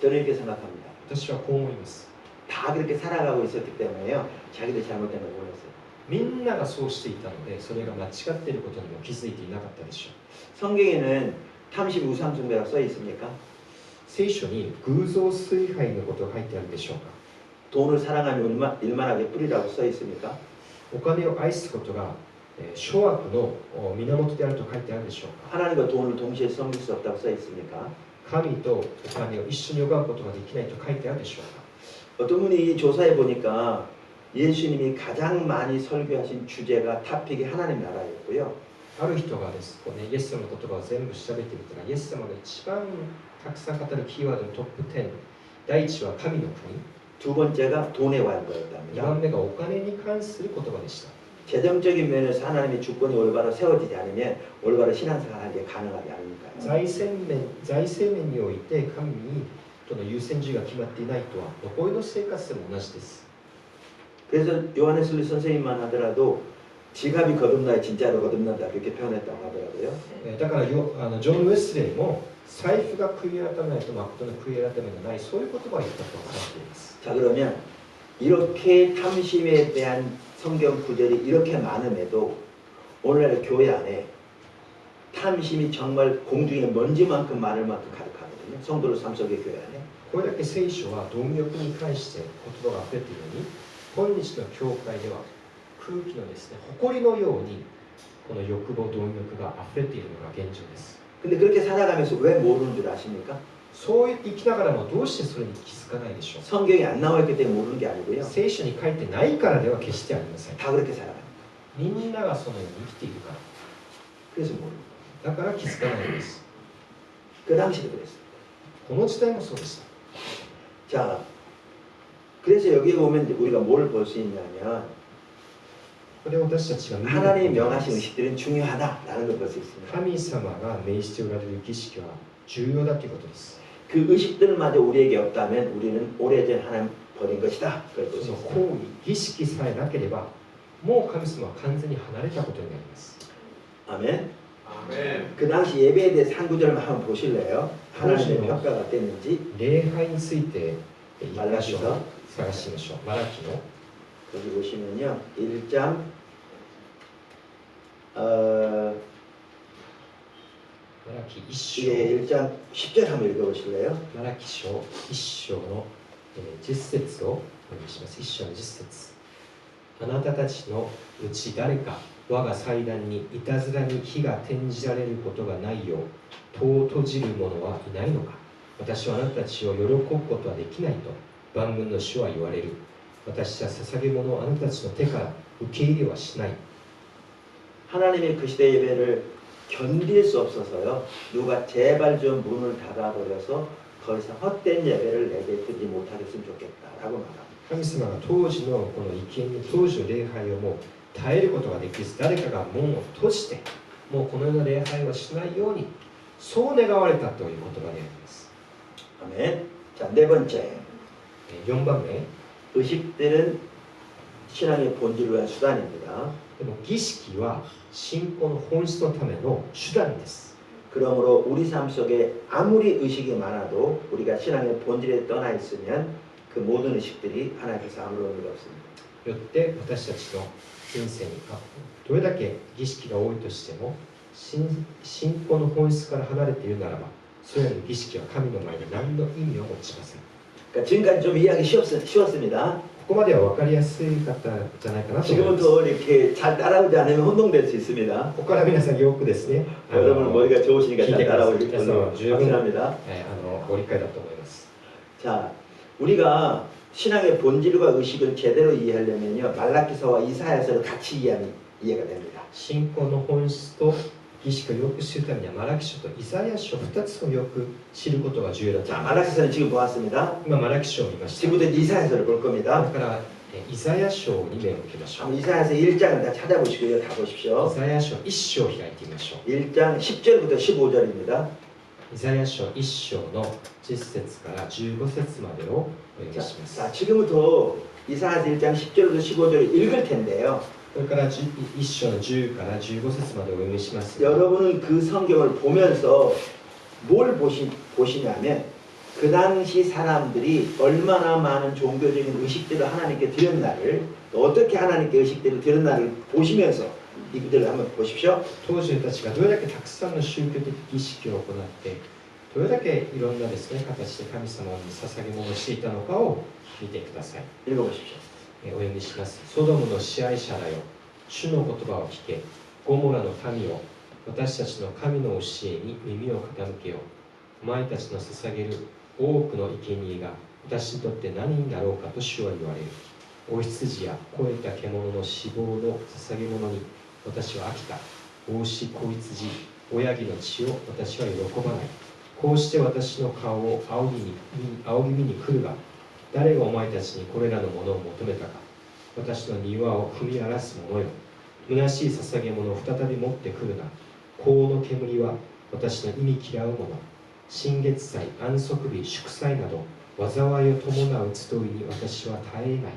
저는 이렇게 생각합니다. 私はこう思います。 다 그렇게 살아가고 있었기 때문에요. 자기들 잘못된 걸 몰랐어요. みんながそうしていたので、それが間違っていることにも気づいていなかったでしょう。 성경에는 탐심 우상 숭배가 써 있습니까? 聖書に偶像崇拝のことが書いてあるでしょうか。 돈을 사랑하며 일만하게 뿌리라고 써 있습니까? お金を愛すことが諸悪の源であると書いてあるでしょうか。 하나님과 돈을 동시에 섬길 수 없다고 써 있습니까? 神とお金を一緒に拝むことができないと書いてあるでしょうか。 어떤 분이 조사해 보니까 예수님이 가장 많이 설교하신 주제가 토픽이 하나님 나라였고요. ある人がですね、イエス様の言葉を全部調べてみたら、イエス様が一番たくさん語るキーワードのトップ10、第一は神の国、 두 번째가 돈에 관한 2 거였답니다. 番目がお金に関する言葉でした。 재정적인 면에서 하나님의 주권이 올바로 세워지지 않으면 올바로 신앙생활하는 게 가능하지 않으니까요. 財政面において神にとの優先順位が決まっていないとは残りの生活でも同じです。 그래서 요한에슬리 선생님만 하더라도 지갑이 거듭나야 진짜로 거듭난다 이렇게 표현했다고 하더라고요. だからジョン・ウェスレーも財布が悔い改めないと誠の悔い改めがない、そういう言葉を言ったとされています。 자 그러면 이렇게 탐심에 대한 성경 구절이 이렇게 많음에도 오늘날 교회 안에 탐심이 정말 공중에 먼지만큼 많을 만큼 가득하거든요. 성도들 삶 속의 교회 안에. これだけ聖書は貪欲に関して言葉が溢れているのに、今日の教会では空気のですね、埃のようにこの欲望、貪欲が溢れているのが現状です。 근데 그렇게 살아가면서 왜 모르는 줄 아십니까? そう言って生きながらもどうしてそれに気づかないでしょう。 성경에 안 나와 있기 때문에 모르는 게 아니고요. 聖書に書いてないからでは決してありません。 다 그렇게 살아갑니다. みんながそのように生きているか 그래서 모르는 ら。だから気づかないんです。 그 당시도 그랬어요. この時代もそうでした。 자, 그래서 여기에 보면 우리가 뭘 볼 수 있냐면 これ私たちが見る 하나님이 ことが 명하신 의식들은 중요하다라는 걸 볼 수 있습니다. 神様が命じておられる儀式は重要だということです。 그 의식들마저 우리에게 없다면 우리는 오래전 하나님 버린 것이다. 그걸 볼 そ 수 の 있습니다. 行為、儀式さえなければ、もう神様は完全に離れたことになります。 아멘. 아멘. 그 당시 예배에 대해서 한 구절만 한번 보실래요? 하나님의 평가가 어땠는지 礼拝について一箇所 말라기서 探してみましょう。マラキの 여기 보시면요. 1장 マラキ1章、 예, 1장 10절 한번 읽어보실래요? マラキ書1章の10節をお読みします。1章の10節。あなたたちのうち誰か我が祭壇にいたずらに火が転じられることがないよう戸を閉じる者はいないのか。私はあなたたちを喜ぶことはできないと万軍の主は言われる。私は捧げ物をあなたたちの手から受け入れはしない。 하나님의 그 시대 예배를 견딜 수 없어서요. 누가 제발 좀 문을 닫아버려서 더 이상 헛된 예배를 내게 드리지 못하겠으면 좋겠다라고 말합니다. 神様が当時のこの意見に当時の礼拝をもう耐えることができず、誰かが門を閉じてもうこのような礼拝をしないようにそう願われたという言葉であります。 아멘. 자, 네 번째. 4番目、 의식들은 신앙의 본질을 위한 수단입니다. でも儀式は信仰の本質のための手段です。 그러므로 우리 삶 속에 아무리 의식이 많아도 우리가 신앙의 본질에 떠나 있으면 그 모든 의식들이 하나님께서 아무런 의미가 없습니다. よって私たちの人生にどれだけ儀式が多いとしても信仰の本質から離れているならばそれらの儀式は神の前に何の意味を持ちません。 그러니까 지금까지 좀 이해하기 쉬웠습니다. ここまでは分かりやすかったんじゃないかなと思います。 지금부터 이렇게 잘 따라오지 않으면 혼동될 수 있습니다. ここから皆さんよくですね、 여러분 머리가 좋으시니까 聞い 잘 てください。 따라오기 皆さんは十分 확신합니다. ご理解だと思います。 자, 우리가 신앙의 본질과 의식을 제대로 이해하려면요 말라기서와 이사야서를 같이 이해하면 이해가 됩니다. 信仰の本質と儀式をよく知るためにはマラキ書とイザヤ書2つをよく知ることが重要だと 자, 思います。 말라기서는 지금 보았습니다. 今マラキ書を見ました。 지금부터 이사야서를 볼 だ 겁니다. からイザヤ書に目を向けましょう。 한번 이사야서 1장을 다 찾아보시고요. 다 イ 보십시오. ザヤ書1章を開いてみましょう。 1장 10절부터 15절입니다. イザヤ書1章の10節から15節までをお読み 자, します。 자, 지금부터 이사야서 1장 10절부터 15절을 읽을 텐데요. これから1章の10から15節までお読みしますが、 여러분은 그 성경을 보면서 뭘 보시냐면 그 당시 사람들이 얼마나 많은 종교적인 의식들을 하나님께 드렸나를 또 어떻게 하나님께 의식들을 드렸나를 보시면서 이 구절을 한번 보십시오. 当時の人たちがどれだけたくさんの宗教的儀式を行ってどれだけいろんなですね形で神様に捧げ物をしていたのかを見てください。 읽어보십시오. お読みします。ソドムの支配者らよ、主の言葉を聞け。ゴモラの民よ、私たちの神の教えに耳を傾けよう。お前たちの捧げる多くの生贄が私にとって何になろうかと主は言われる。お羊や肥えた獣の脂肪の捧げ物に私は飽きた。お牛、子羊、親木の血を私は喜ばない。こうして私の顔を仰ぎ見に来るが、誰がお前たちにこれらのものを求めたか。私の庭を踏み荒らす者よ。虚しい捧げ物を再び持ってくるな。香の煙は私の忌み嫌う者。新月祭、安息日、祝祭など災いを伴う集いに私は耐えない。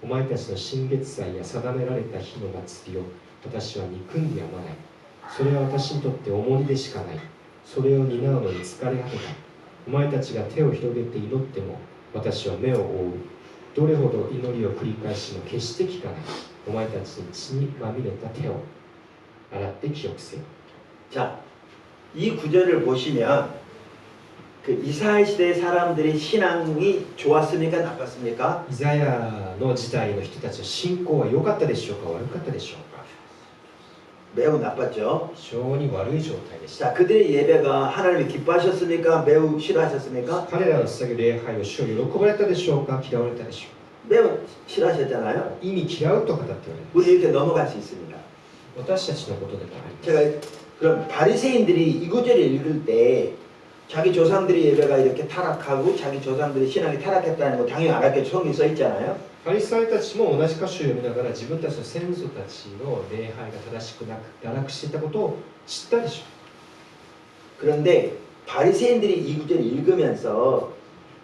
お前たちの新月祭や定められた日の祭りを私は憎んでやまない。それは私にとって重荷でしかない。それを担うのに疲れ果てた。お前たちが手を広げて祈っても私は目を覆う。どれほど祈りを繰り返しも決して聞かない。お前たちに血にまみれた手を洗って記憶せよ。 자, 이 구절을 보시면 그 이스라엘 시대의 사람들이 신앙이 좋았습니까? 나빴습니까? イザヤの時代の人たちの信仰は良かったでしょうか悪かったでしょうか。 매우 나빴죠. 非常に悪い状態でした。 자, 그들의 예배가 하나님이 기뻐하셨습니까? 매우 싫어하셨습니까? 彼らの捧げる礼拝を主を喜ばれたでしょうか嫌われたでしょ 매우 싫어하셨잖아요. うか。意味嫌うと語っておられます。 우리 이렇게 넘어갈 수 있습니다. 私たちのことでもあります。 제가 그럼 바리새인들이 이 구절을 읽을 때 자기 조상들의 예배가 이렇게 타락하고 자기 조상들의 신앙이 타락했다는 거 당연히 알았겠죠. 성경에 써 있잖아요. パリサイたちも同じ箇所を読みながら自分たちの先祖たちの礼拝が正しくなく堕落していたことを知ったでしょ 그런데 바리새인들이 이 구절을 읽으면서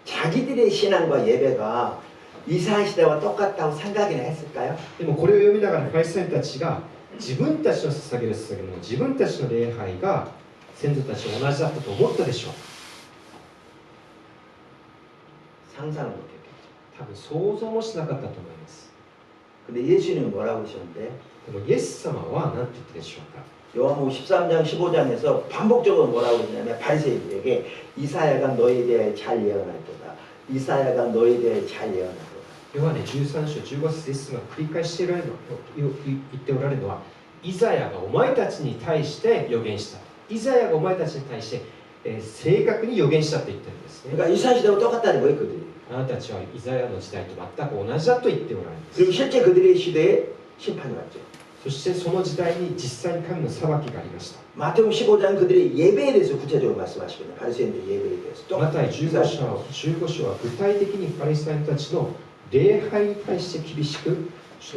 자기들의 신앙과 예배가 이스라엘 시대와 똑같다고 생각이나 했을까요? う。でもこれを読みながらパリサイたちが自分たちの捧げる捧げ物、自分たちの礼拝が先祖たちと同じだったと思ったでしょう。 상상을 못했겠죠. 多分想像もしなかったと思います。 근데 예수님은 뭐라고 하셨는데? でもイエス様は何て言ったでしょうか。 요한복음 13장 15장에서 반복적으로 뭐라고 그러냐면 바리새인들에게 이사야가 너희에 대해 잘 예언할 거다. 이사야가 너희에 대해 잘 예언할 거다. ヨハネ13章15節イエス様が繰り返し言っておられるのはイザヤがお前たちに対して予言した。イザヤがお前たちに対して、正確に予言したと言ってるんですね。 그러니까 이스라엘 시대와 똑같다는 거예요, 그들이. あなたたちはイザヤの時代と全く同じだと言っておられます。 그리고 실제 그들의 시대에 심판이 왔죠. そしてその時代に実際に神の裁きがありました。 마태복음 15장 그들의 예배에 대해서 구체적으로 말씀하시거든요. 바리새인들의 예배에 대해서. マタイ15章は具体的にパリサイ人たちの礼拝に対して厳しく指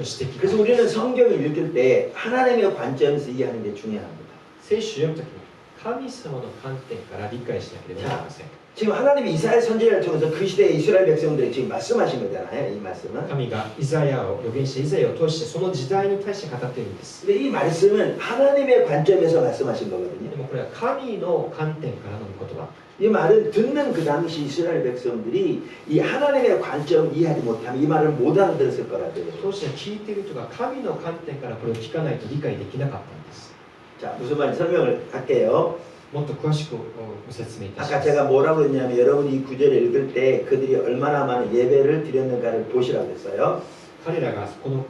摘。 그래서 우리는 성경을 읽을 때 하나님의 관점에서 이해하는 게 중요합니다. 聖書を読むときに神様の観点から理解しなければなりません。 지금 하나님이 이사야 선지자를 통해서 그 시대의 이스라엘 백성들에게 지금 말씀하신 거잖아요. 이 말씀은. 神がイザヤを預言者イザヤを通してその時代に対して語っているんです。 근데 이 말씀은 하나님의 관점에서 말씀하신 で 거거든요. もこれは神の観点からの言葉。 이 말은 듣는 그 당시 이스라엘 백성들이 이 하나님의 관점을 이해하지 못하면 이 말을 못 알아들었을 거라고요. 当時は聞いている人が神の観点からこれを聞かないと理解できなかったんです。 자, 무슨 말인지 설명을 할게요. もっと詳しくご説明いたし 아까 ます。 제가 뭐라고 했냐면 여러분이 이 구절을 읽을 때 그들이 얼마나 많은 예배를 드렸는가를 보시라고 했어요. 彼らがこの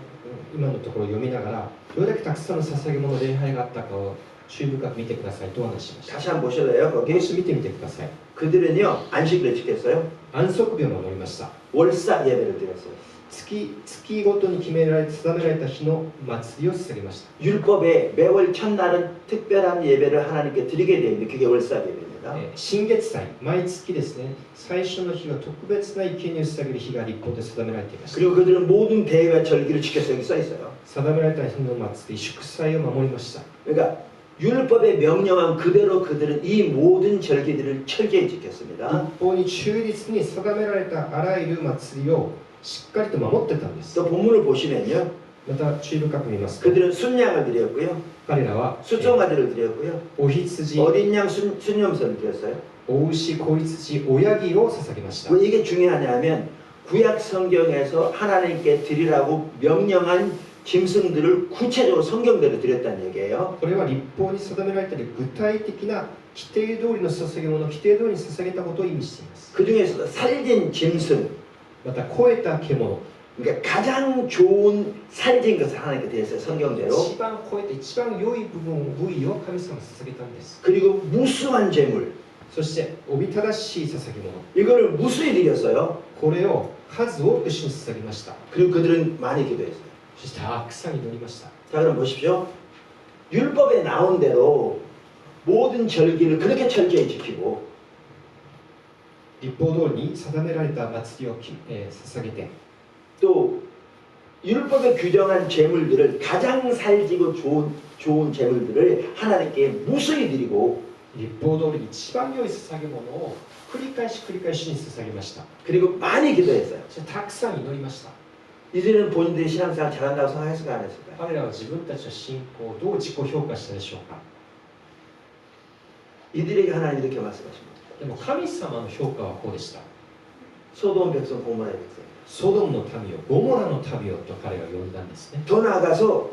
今のところを読みながらどれだけたくさんの捧げ物礼拝があったかを注意深く見てくださいとお話ししました。 다시 한번 보실래요? も 거기 し見てみてください。 그들은요 안식일을 지켰어요. 安息日を守りました。 월삭 예배를 드렸어요. 月ごとに決められ定められた日の祭りを捧げました。 율법에 매월 첫날은 특별한 예배를 하나님께 드리게 되어 있는데 그게 월삭 예배입니다. 新月祭、毎月ですね、最初の日は特別な生贄を捧げる日が立法で定められていました。 그리고 그들은 모든 대회와 절기를 지켰어요. 여기 써 있어요. 定められた日の祭り、祝祭を守りました。 그러니까 율법의 명령한 그대로 그들은 이 모든 절기들을 철저히 지켰습니다. 立法に忠実に定められたあらゆる祭りをしっかりと守ってたんです。 또 본문을 보시면요. また注意深く見ますと、 그들은 순양을 드렸고요. 彼らは 수송아지를 드렸고요. お羊、 어린 양 순염소를 드렸어요. お牛、子羊、親木を捧げました。 왜 이게 중요하냐면 구약 성경에서 하나님께 드리라고 명령한 짐승들을 구체적으로 성경대로 드렸다는 얘기예요. これは立法に定められている具体的な規定通りの捧げ物、規定通りに捧げたことを意味しています。 그 중에서도 살진 짐승, また肥えた獣、 그러니까 가장 좋은 살진 것을 하나님께 드렸어요. 성경대로. 一番肥えて一番良い部位を神様に捧げたんです。 그리고 무수한 제물, そしておびただしい捧げ物、 이거를 무수히 드렸어요. これを数多く主に捧げました。 그리고 그들은 많이 기도했어요. そしてたくさん祈りました。 자, 그럼 보십시오. 율법에 나온 대로 모든 절기를 그렇게 철저히 지키고 立法通りに定められた祭りを捧げて、 또 율법에 규정한 제물들을 가장 살지고 좋은 제물들을 하나님께 무수히 드리고 立法通りに一番良い捧げ物を繰り返し主に捧げました。 그리고 많이 기도했어요. そしてたくさん祈りました。 이들은 본인들이 신앙생활 잘한다고 생각했을까 안 했을까요? 彼らは自分たちの信仰をどう自己評価したでしょうか。 이들에게 하나님 이렇게 말씀하십니다. でも神様の評価はこうでした。 소돔 백성 고모라의 백성. ソドムの民をゴモラの民をと彼が呼んだんですね。 더 나아가서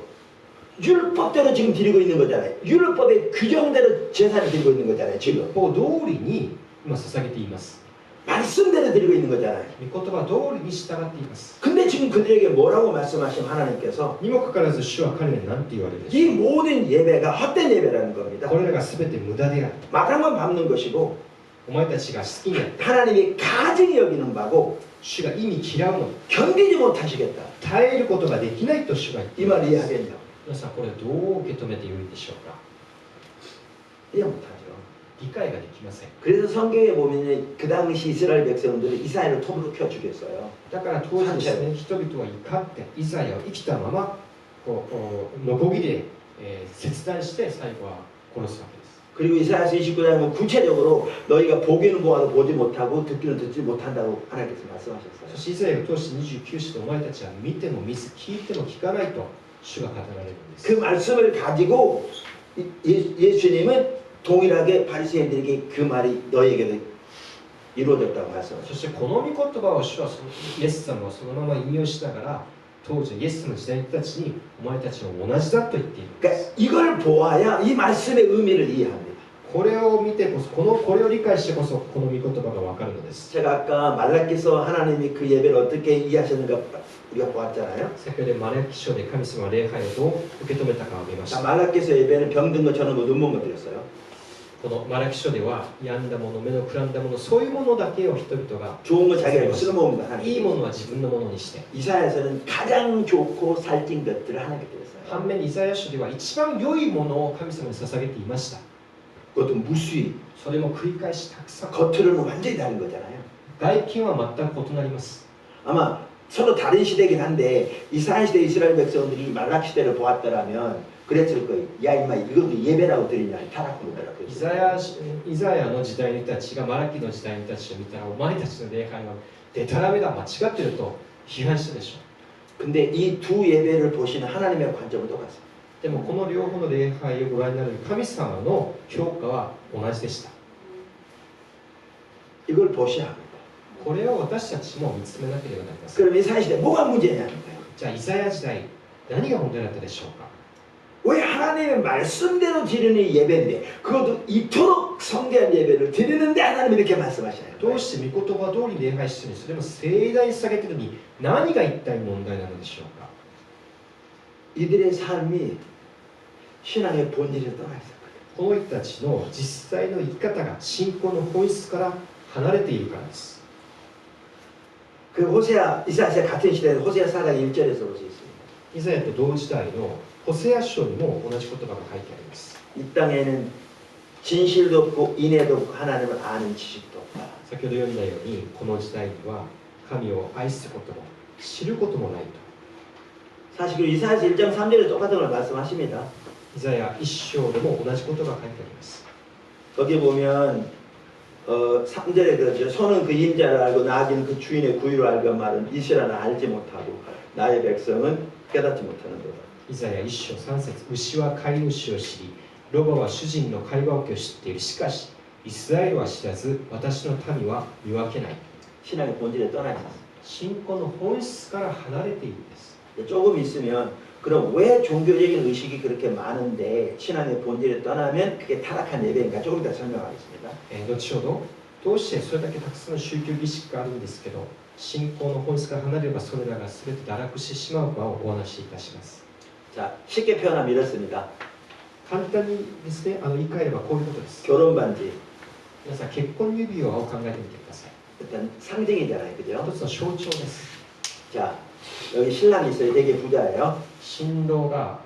율법대로 지금 드리고 있는 거잖아요. 율법의 규정대로 제사를 드리고 있는 거잖아요. 立 지금 法通りに今捧げています。 말씀대로 드리고 있는 거잖아요. 御言葉通りに従っています。 근데 지금 그들에게 뭐라고 말씀하신 하나님께서 にもかかわらず主は彼らに何て言われるでし 이 ょう。 모든 예배가 헛된 예배라는 겁니다. これらが全て無駄である。 마당만 밟는 것이고 お前たちが好きにやって 하나님이 가증히 여기는 바고 主が意味嫌うの、 견디지 못하시겠다. 耐えることができないと主が言ってい 이 ま 말 す。 이해하겠냐? 皆さんこれをどう受け止めてよいでしょうか。 이해 못하죠. 理解ができません。 그래서 성경에 보면 그 당시 이스라엘 백성들이 이스라엘을 톱으로 켜 죽였어요. だから当時ですね、人々は怒ってイザヤを生きたままこうノコギリで、切断して最後は殺すわけです。 그리고 이사야서 29장은 구체적으로 너희가 보기는 보아도 보지 못하고 듣기는 듣지 못한다고 하나님께서 そ 말씀하셨어요. してイザヤを通して29章でお前たちは見ても見ず聞いても聞かないと主が語られるんです。 그 말씀을 가지고 예수님은 동일하게 바리새인들에게 그 말이 너희에게도 이루어졌다고 そ 말씀하셨어요. してこの御言葉を主はイエス様はそのまま引用しながら当時イエスの時代の人たちにお前たちも同じだと言っているんです。 그러니까 이걸 보아야 이 말씀의 의미를 이해합니다. これを見てこそこれを理解してこそこの御言葉がわかるのです。 제가 아까 말라기서 하나님이 그 예배를 어떻게 이해하셨는가 우리가 보았잖아요. 先ほどマラキ書で神様は礼拝をどう受け止めたかを見まし 자, た。 말라기서 예배는 병든 거 저는 뭐 눈먼 거 드렸어요. このマラキ書では病んだもの、目のくらんだもの、そういうものだけを人々が 좋은 거 자기가 쓸모없는 거 いい 하나님. ものは自分のものにして、 이사야서는 가장 좋고 살찐 것들을 하나님께 드렸어요. 反面イザヤ書では一番良いものを神様に捧げていました。 그것도 무수히 それも繰り返したくさん。 겉으로는 완전히 다른 거잖아요. 外見は全く異なります。 아마 서로 다른 시대긴 한데 이사야 시대 이스라엘 백성들이 말라기 시대를 보았더라면 그랬을 거예요. 야 임마 이것도 예배라고 드리냐 타락한 거더라. イザヤの時代の人たちがマラキの時代の人たちを見たらお前たちの礼拝はデタラメだ間違ってると批判したでしょ 근데 이 두 예배를 보시는 하나님의 관점은 똑같습니다. でもこの両方の礼拝をご覧になる神様の評価は同じでした 이걸 보셔야 합니다. これを私たちも見つめなければなりません 그럼 이 사시대 뭐가 문제냐는 거예요. じゃあイザヤ時代何が問題だったでしょうか 왜 하나님의 말씀대로 드리는 예배인데 그것도 이토록 성대한 예배를 드리는데 하나님 이렇게 말씀하시나요? どうして御言葉通り礼拝してるのにそれも盛大に下げてるのに何が一体問題なのでしょうか 이들의 삶이 신앙의 본질을 떠나 있었거든요. この人たちの実際の生き方が信仰の本質から離れているからです 그 호세아 이사야 같은 시대에 호세아 4장 1절에서 볼 수 있습니다. イザヤと同時代のホセア書にも同じ言葉が書いてあります 이 땅에는 진실도 없고 인애도 없고 하나님을 아는 지식도 없다. 先ほど読んだようにこの時代には神を愛すことも知ることもないと 사실 그 이사야서 1장 3절에 똑같은 걸 말씀하십니다. イザヤ一章でも同じことが書いてあります 거기 보면 3절에 그러죠. 소는 그 임자를 알고 나귀는 그 주인의 구유를 알고 말은 이스라엘은 알지 못하고 나의 백성은 깨닫지 못하는도다. イザヤ一章三節牛は飼い主を知りロバは主人の飼い分けを知っているしかしイスラエルは知らず私の民は見分けない 신앙의 본질에 떠나 있었어요. 信仰の本質から離れているんです 조금 있으면 그럼 왜 종교적인 의식이 그렇게 많은데 신앙의 본질에 떠나면 그게 타락한 예배인가 조금 이따 설명하겠습니다. 後ほどどうしてそれだけたくさんの宗教儀式があるんですけど信仰の本質から離れればそれらが全て堕落してしまうかをお話しいたします 자, 쉽게 표현하면 이렇습니다. 簡単にですね言い換えればこういうことです 결혼 반지 皆さん結婚指輪を考えてみてください 일단 상징이잖아요, 그죠? 一つの象徴です 자, 여기 신랑이 있어요. 되게 부자예요. 新郎が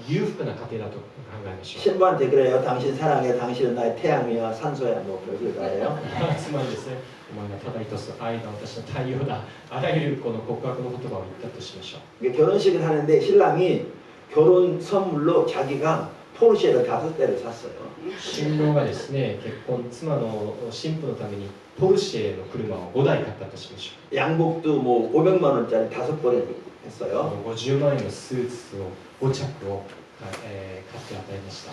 裕福な家庭だと考えましょう 신부한테 그래요. 당신 사랑해. 당신은 나의 태양이야, 산소야, 뭐 별걸 다 해요. つまりですねお前がただ一つ愛が私の太陽だあらゆるこの告白の言葉を言ったとしましょう 이게 결혼식을 하는데 신랑이 결혼 선물로 자기가 포르쉐를 5대를 샀어요. 新郎がですね結婚妻の新婦のためにポルシェの車を5台買ったとしましょ 양복도 뭐 500만 원짜리 5벌을 했어요. う50万円のスーツを5着を、買って与えました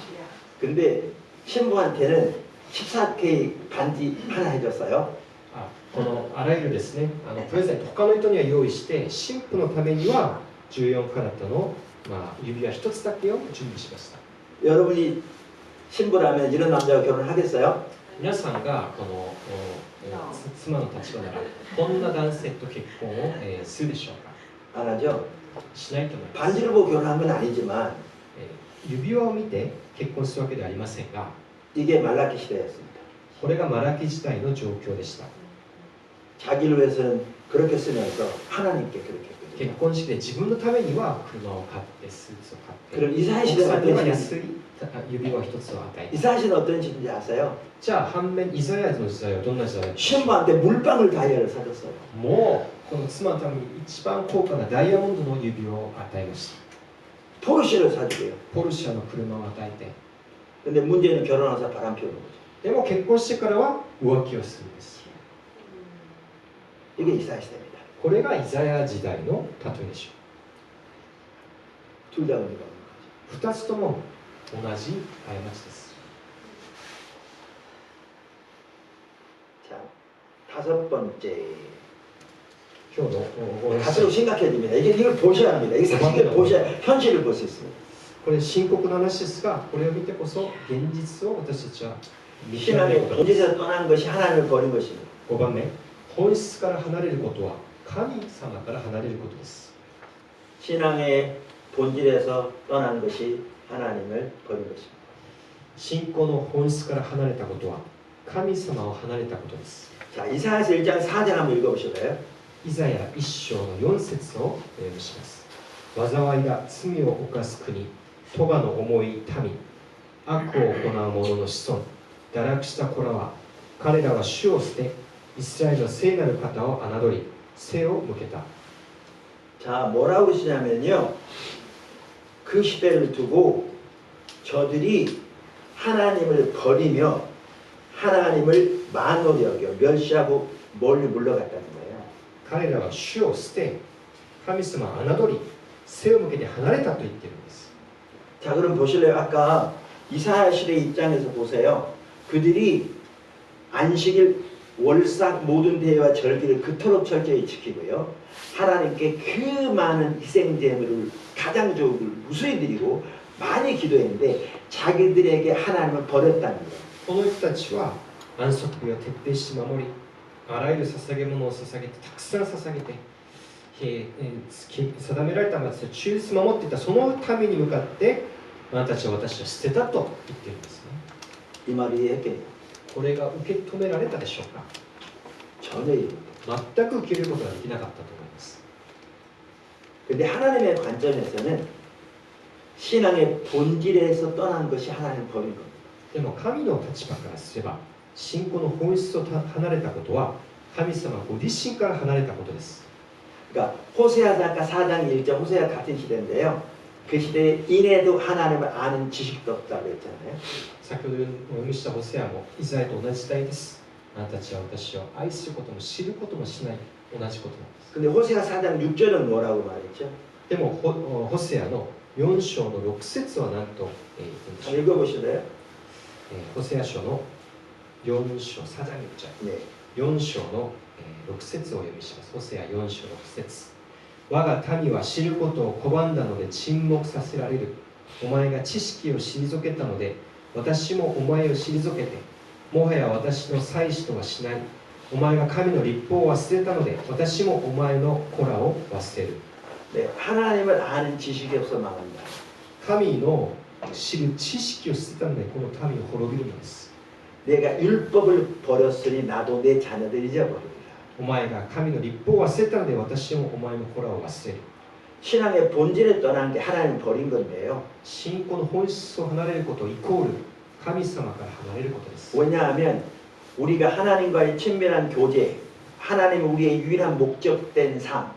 근데 신부한테는 14K 반지 하나 해줬어요. このあらゆるですねプレゼント他の人には用意して新婦のためには14カラットの、指輪1つだけを準備しました 여러분이 신부라면 이런 남자와 결혼하겠어요? 皆さんがこの妻の立場ならこんな男性と結婚を、するでしょうか 안 하죠? しないと思います 반지를 보고 결혼한 건 아니지만 指輪を見て結婚するわけではありませんが 이게 말라기 시대였습니다. これがマラキ時代の状況でした 자기를 위해서는 그렇게 쓰면서 하나님께 그렇게 結 했거든요. 婚式で自分のためには車を買ってスーツを買って 그럼 이사야 奥 시대는 さんには 어떤 安 시대? い指輪一つを与えて 이사야 시대는 어떤 시대인지 아세요? じゃあ反面イザヤの時代はどんな時代だったでしょう 신부한테 물방울 다이아를 사줬어요. もうこの妻のために一番高価なダイヤモンドの指輪を与えました 포르쉐를 사주고요. ポルシェの車を与えて 근데 문제는 결혼해서 바람 피우는 거죠. でも結婚してからは浮気をするんです 이게 이사야 시대입니다. これがイザヤ時代の例えでしょ 둘 다 의미가 없는 거죠. う2つとも同じ過ちです 자, 5번째. 今日のお話 갈수록 심각해집니다. 이걸 보셔야 합니다. 이게 사실 보셔야 현실을 볼 수 있습니다. これ深刻な話ですがこれを見てこそ現実を私たちは見極める 신앙의 ことです 본질에서 떠난 것이 하나님을 버린 것입니다. 5番目本質から離れることは神様から離れることです 신앙의 본질에서 떠난 것이 하나님을 버린 것입니다. 信仰の本質から離れたことは神様を離れたことです 자, 이사야서 1장 4절 한번 읽어보실래요? イザヤ1章の4節をお読みします災いが罪を犯す国咎の重い民悪を行う者の子孫堕落した子らは彼らは主を捨てイスラエルの聖なる方を侮り背を向けた 자, 뭐라고 그러시냐면요. 그 시대를 두고 저들이 하나님을 버리며 하나님을 만으로 여겨 멸시하고 멀리 물러갔다는 거예요. 彼らは主を捨て神様を侮り背を向けて離れたと言っているんです。 자, 그럼 보실래요? 아까 이사야 시대 입장에서 보세요. 그들이 안식일 월삭 모든 대회와 절기를 그토록 철저히 지키고요. 하나님께 그 많은 희생 제물을 가장 좋은 걸 무수히 드리고 많이 기도했는데 자기들에게 하나님을 버렸다는 거예요. この人たちは安息日を徹底して守り、あらゆる捧げ物を捧げて、たくさん捧げて、定められた祭りを忠実に守っていたそのために向かって、あなたたちは私を捨てたと言っているんですね。 이 말이 이해했겠냐? これが受け止められたでしょうか。 전혀 이해 못해요. 全く受け入れることができなかったと思います。 근데 하나님의 관점에서는 신앙의 본질에서 떠난 것이 하나님을 버린 겁니다. でも神の立場からすれば、信仰の本質を離れたことは、神様ご自身から離れたことです。 그러니까 호세아서 아까 4장 1절 호세아 같은 시대인데요. 그 시대에 인애도 하나님을 아는 지식도 없다고 했잖아요. 先ほどお読みしたホセアもイザヤと同じ時代です。あなたたちは私を愛することも知ることもしない同じことなんです。 근데 호세아 4장 6절은 뭐라고 말했죠? でもホセアの4章の6節は何と言ってるんでしょう。 읽어보실래요? ホセア書の4章、サザンちゃん 네. 4章の6節をお読みします。ホセア4章6節。我が民は知ることを拒んだので沈黙させられる。お前が知識を退けたので私もお前を退けてもはや私の祭司とはしない。お前が神の律法を忘れたので私もお前の子らを忘れる。 네. 하나님을 아는 지식이 없어 망한다. 神の知る知識を捨てたのでこの民を滅びるのです。 내가 율법을 버렸으니 나도 내 자녀들 잊어버리리라. お前が神の律法を忘れたので私もお前の子らを忘れる。 신앙의 본질에 떠난 게 하나님 버린 건데요. 信仰の本質を離れることイコール神様から離れることです。 왜냐하면 우리가 하나님과의 친밀한 교제, 하나님 우리의 유일한 목적된 삶,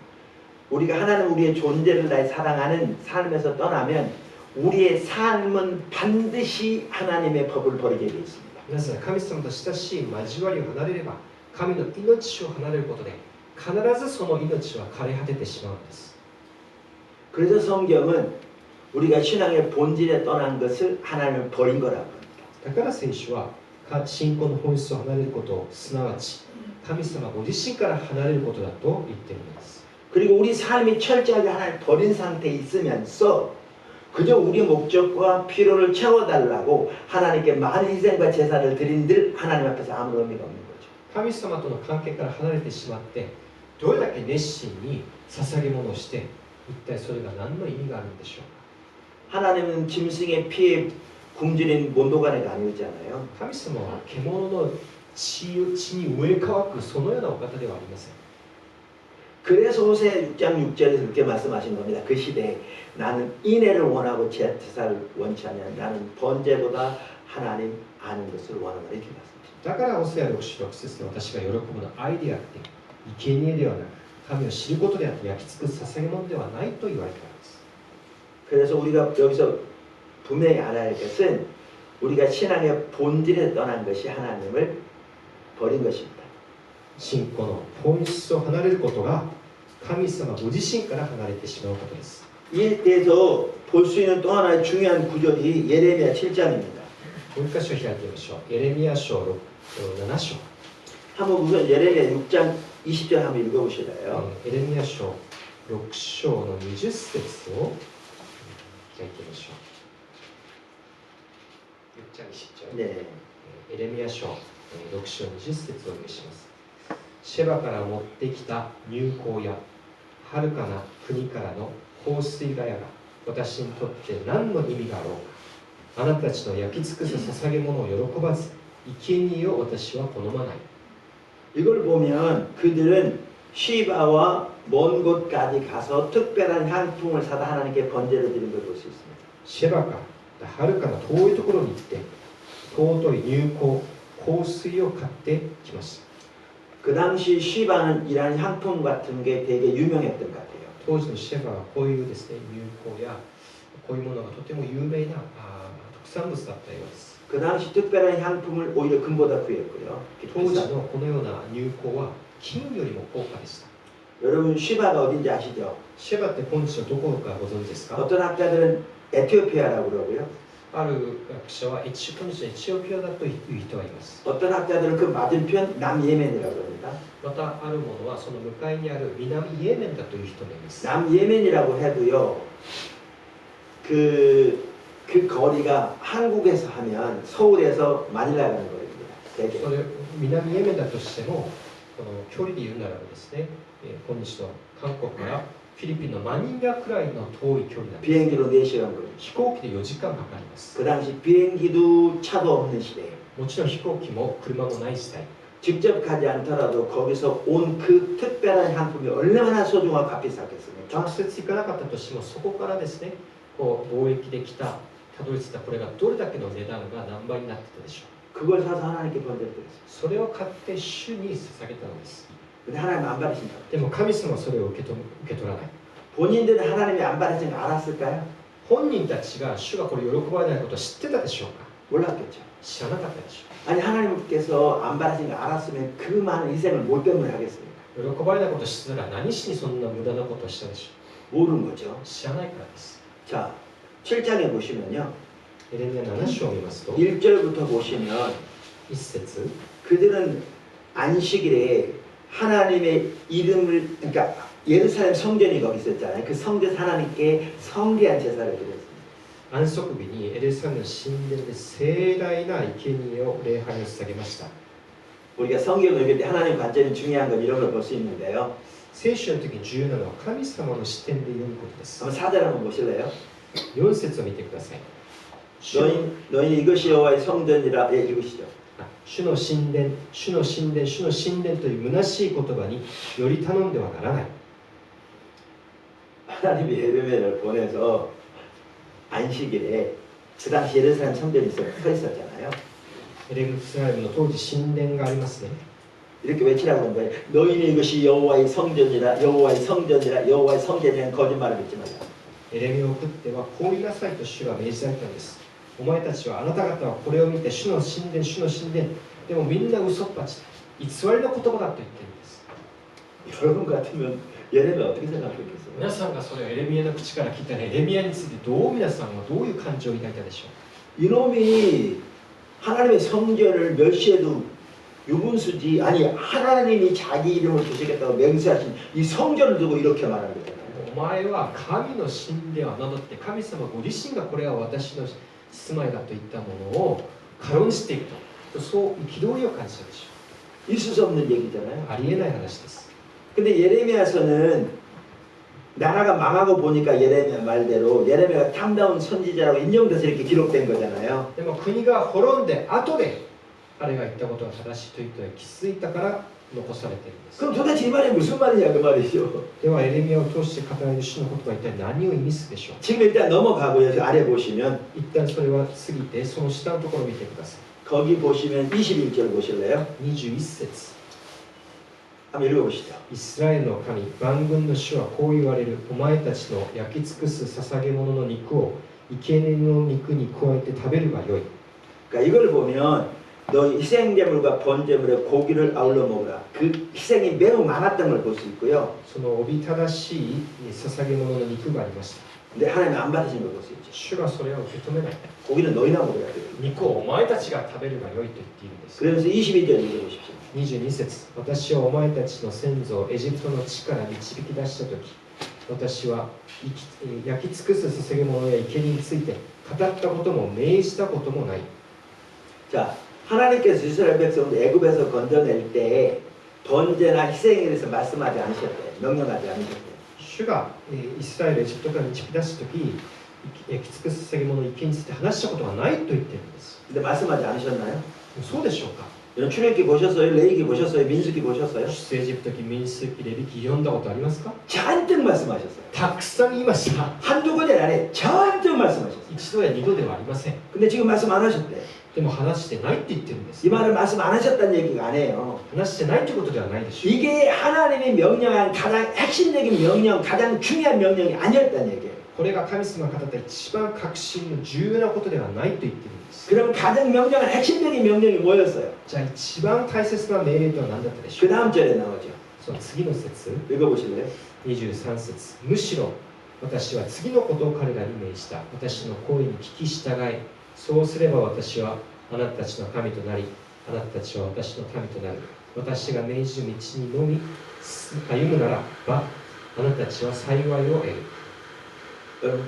우리가 하나님 우리의 존재를 다해 사랑하는 삶에서 떠나면 우리의 삶은 반드시 하나님의 법을 버리게 되어 있습니다. なぜなら神様と親しい交わりを離れれば神の命を離れることで必ずその命は枯れ果ててしまうんです。 그래서 성경은 우리가 신앙의 본질에 떠난 것을 하나님을 버린 거라고 합니다. だから聖書は信仰の本質を離れることをすなわち神様ご自身から離れることだと言っているのです。 그리고 우리 삶이 철저하게 하나님을 버린 상태에 있으면서 그저 우리 목적과 필요를 채워달라고 하나님께 많은 희생과 제사를 드린들 하나님 앞에서 아무 의미가 없는 거죠. 神様との関係から離れてしまってどれだけ熱心に捧げ物をして一体それが何の意味があるんでしょうか。 하나님은 짐승의 피에 굶주린 몬도가네가 아니었잖아요. 神様は獣の血に植え替わくそのようなお方ではありません。 그래서 호세 6장 6절에서 그렇게 말씀하신 겁니다. 그 시대에 나는 인애를 원하고 제사를 원치 않냐. 나는 번제보다 하나님 아는 것을 원한다. 이렇게 말씀하십니다. だからホセア6章6節で私が喜ぶのは愛であって生贄ではなく神を知ることであって焼き尽くす捧げ物ではないと言われています。 그래서 우리가 여기서 분명히 알아야 할 것은 우리가 신앙의 본질에 떠난 것이 하나님을 버린 것입니다. 信仰の本質を離れることが神様ご自身から離れてしまうことです。 이에 대해서 볼 수 있는 또 하나의 중요한 구절이 예레미야 7장입니다. もう一箇所開いてみましょう。エレミヤ書7章。 한번 우선 예레미야 6장 20절 한번 읽어보실래요? エレミヤ書6章の20節を開いてみましょう。6章20節。 네. エレミヤ書6章20節をお読みします。シェバから持ってきた入香や遥かな国からの香水がやが私にとって何の意味があろうか。あなたたちの焼き尽くす捧げ物を喜ばず生贄を私は好まない。 이걸 보면 그들은 시바와 먼 곳까지 가서 특별한 향품을 사다 하나님께 번제를 드린 걸 볼 수 있습니다. シェバから遥かな遠いところに行って尊い入香香水を買ってきました。 그 당시 시바는 이런 향품 같은 게 되게 유명했던 것 같아요. 当時のシェバはこういうですね入香やこういうものがとても有名な特産物だったようです。 그 당시 특별한 향품을 오히려 금보다 구했고요. 当時のこのような入香は金よりも高価でした。 여러분 쉬바가 어딘지 아시죠? シェバって本地はどこかご存知ですか？ 어떤 학자들은 에티오피아라고 그러고요. ある学者は本地はエチオピアだという人がいます。 어떤 학자들은 그 맞은편 남예멘이라고 합니다. またあるものはその向かいにある南イエメンだという人もいます。 남예멘이라고 해도요. 그 거리가 한국에서 하면 서울에서 마닐라 가는 거리입니다. 대개. それ南イエメンだとしてもこの距離で言うならばですね、今日の韓国からフィリピンのマニラくらいの遠い距離なんです。 비행기로 4시간 거리. 飛行機で4時間かかります。 그 당시 비행기도 차도 없는 시대에 もちろん飛行機も車もない時代。 직접 가지 않더라도 거기서 온 그 특별한 향품이 얼마나 소중하고 값비쌌겠습니까? 直接行かなかったとしてもそこからですね、こう貿易で来たたどり着いたこれがどれだけの値段が何倍になってたでしょう。 그걸 사서 하나님께 번제드렸어요. それを買って主に捧げたのです。 근데 하나님 안 받으신다. でも神様はそれを受け取らない。 본인들은 하나님이 안 받으신 거 알았을까요? 本人たちが主がこれ喜ばれないことを知ってたでしょうか？ 몰랐겠죠. 知らなかったでしょ 아니 하나님께서 안 받으신 거 알았으면 그 많은 희생을 뭐 때문에 하겠습니까? う。喜ばれないことを知ってたら何しにそんな無駄なことをしたでしょ 모르는 거죠. う。知らないからです。 자, 7장에 보시면요. エレミヤ7章を見ますと 1절부터 보시면 1節 그들은 안식일에 하나님의 이름을 그러니까 예루살렘 성전이 거기 있었잖아요. 그 성전 하나님께 성대한 제사를 드렸습니다. 安息日にエルサレムの神殿で盛大な生贄を礼拝を捧げました。 우리가 성경을 읽을 때 하나님 관점이 중요한 건 이런 걸 볼 수 있는데요. 聖書の時に重要なのは神様の視点で読むことです。 한번 4절 한번 보실래요? 4節を見てください。主の 너희 이것이 여호와의 성전이라. 예, 읽으시죠. 主の神殿、主の神殿、主の神殿という虚しい言葉により頼んではならない。 하나님이 예레미야를 보내서 안식일에 그 당시 예루살렘 성전이 서 있었잖아요. エルサレムの当時神殿がありますね。 이렇게 외치라고 하는 거예요. 너희는 이것이 여호와의 성전이라, 여호와의 성전이라, 여호와의 성전이라는 거짓말을 믿지 말라. エレミヤを送ってはこう言いなさいと主は命じられたんです。お前たちはあなた方はこれを見て主の神殿、主の神殿、でもみんな嘘っぱちだ。偽りの言葉だと言っているんです。 여러분 같으면 예레미야 어떻게 생각했겠어요? 皆さんがそれをエレミヤの口から聞いたらエレミヤについてどう皆さんはどういう感情を抱いたでしょう。 이놈이 하나님의 성전을 멸시해도 유분수지 아니 하나님이 자기 이름을 주시겠다고 맹세하신 이 성전을 두고 이렇게 말하는 거잖아요. お前は神の神殿を名乗って神様ご自身がこれは私の住まいだといったものを軽んじていくと、そう憤りを感じたでしょ 있을 수 없는 얘기잖아요. う。ありえない話です。 근데 예레미야서는 나라가 망하고 보니까 예레미야 말대로 예레미야가 탐다운 선지자라고 인정돼서 이렇게 기록된 거잖아요. でも国が滅んで後で彼が言ったことが正しいということに気づいたから残されているんです。 그럼 도대체 이 말이 무슨 말이냐 그 말이죠. ではエレミヤを通して語られる主の言葉は一体何を意味するでしょう。 지금 일단 넘어가고요. 아래 보시면 一旦それは過ぎてその下のところを見てください。 거기 보시면 21절 보실래요? 21節 한번 읽어보시죠. イスラエルの神、万軍の主はこう言われる。お前たちの焼き尽くす捧げ物の肉を生贄の肉に加えて食べるがよい。 그러니까 이걸 보면 너 희생제물과 번제물에 고기를 아울러 먹으라. 그 희생이 매우 많았던 걸 볼 수 있고요. そのおびただしい捧げ物の肉がありました。 근데 하나님 안 받으신 걸 볼 수 있죠. 主がそれを受け止めない。 고기는 너희나 먹어야 돼요. 肉をお前たちが食べるがよいと言っているんです。 그러면서 22절 읽어보십시오. 22節私はお前たちの先祖をエジプトの地から導き出したとき、私は焼き尽くす捧げ物や生贄について語ったことも命じたこともない。 자, 하나님께서 이스라엘 백성을 애굽에서 건져낼 때 번제나 희생에 대해서 말씀하지 않으셨대요. 명령하지 않으셨대요. 主がイスラエルエジプトから導き出すとき、焼き尽くす捧げ物の生贄について話したことはないと言っているんです。 근데 말씀하지 않으셨나요? そうでしょうか。 이런 출애굽기 보셨어요? 레위기 보셨어요? 민수기 보셨어요? 出エジプト記、民数記、レビ記読んだことありますか？ 잔뜩 말씀하셨어요. たくさん言いました。 한두 번이 아니라 잔뜩 말씀하셨어요. 一度や二度ではありません。 근데 지금 말씀 안 하셨대. でも話してないって言ってるんです。 이 말은 말씀 안 하셨다는 얘기가 아니에요. 話してないってことではないでしょう。 이게 하나님이 명령한 가장 핵심적인 명령, 가장 중요한 명령이 아니었다는 얘기예요. これが神様が語った一番核心の重要なことではないと言っているんです。 그럼 가장 명령한 핵심적인 명령이 뭐였어요? じゃあ一番大切な命令とは何だったでしょ 그 うか。 다음 절에 나오죠. その次の節 읽어보실래요? 23節、むしろ私は次のことを彼らに命じた。私の声に聞き従い、そうすれば私はあなたたちの神となり、あなたたちは私の神となる。私が命じる道にのみ歩むならば、あなたたちは幸いを得る。 여러분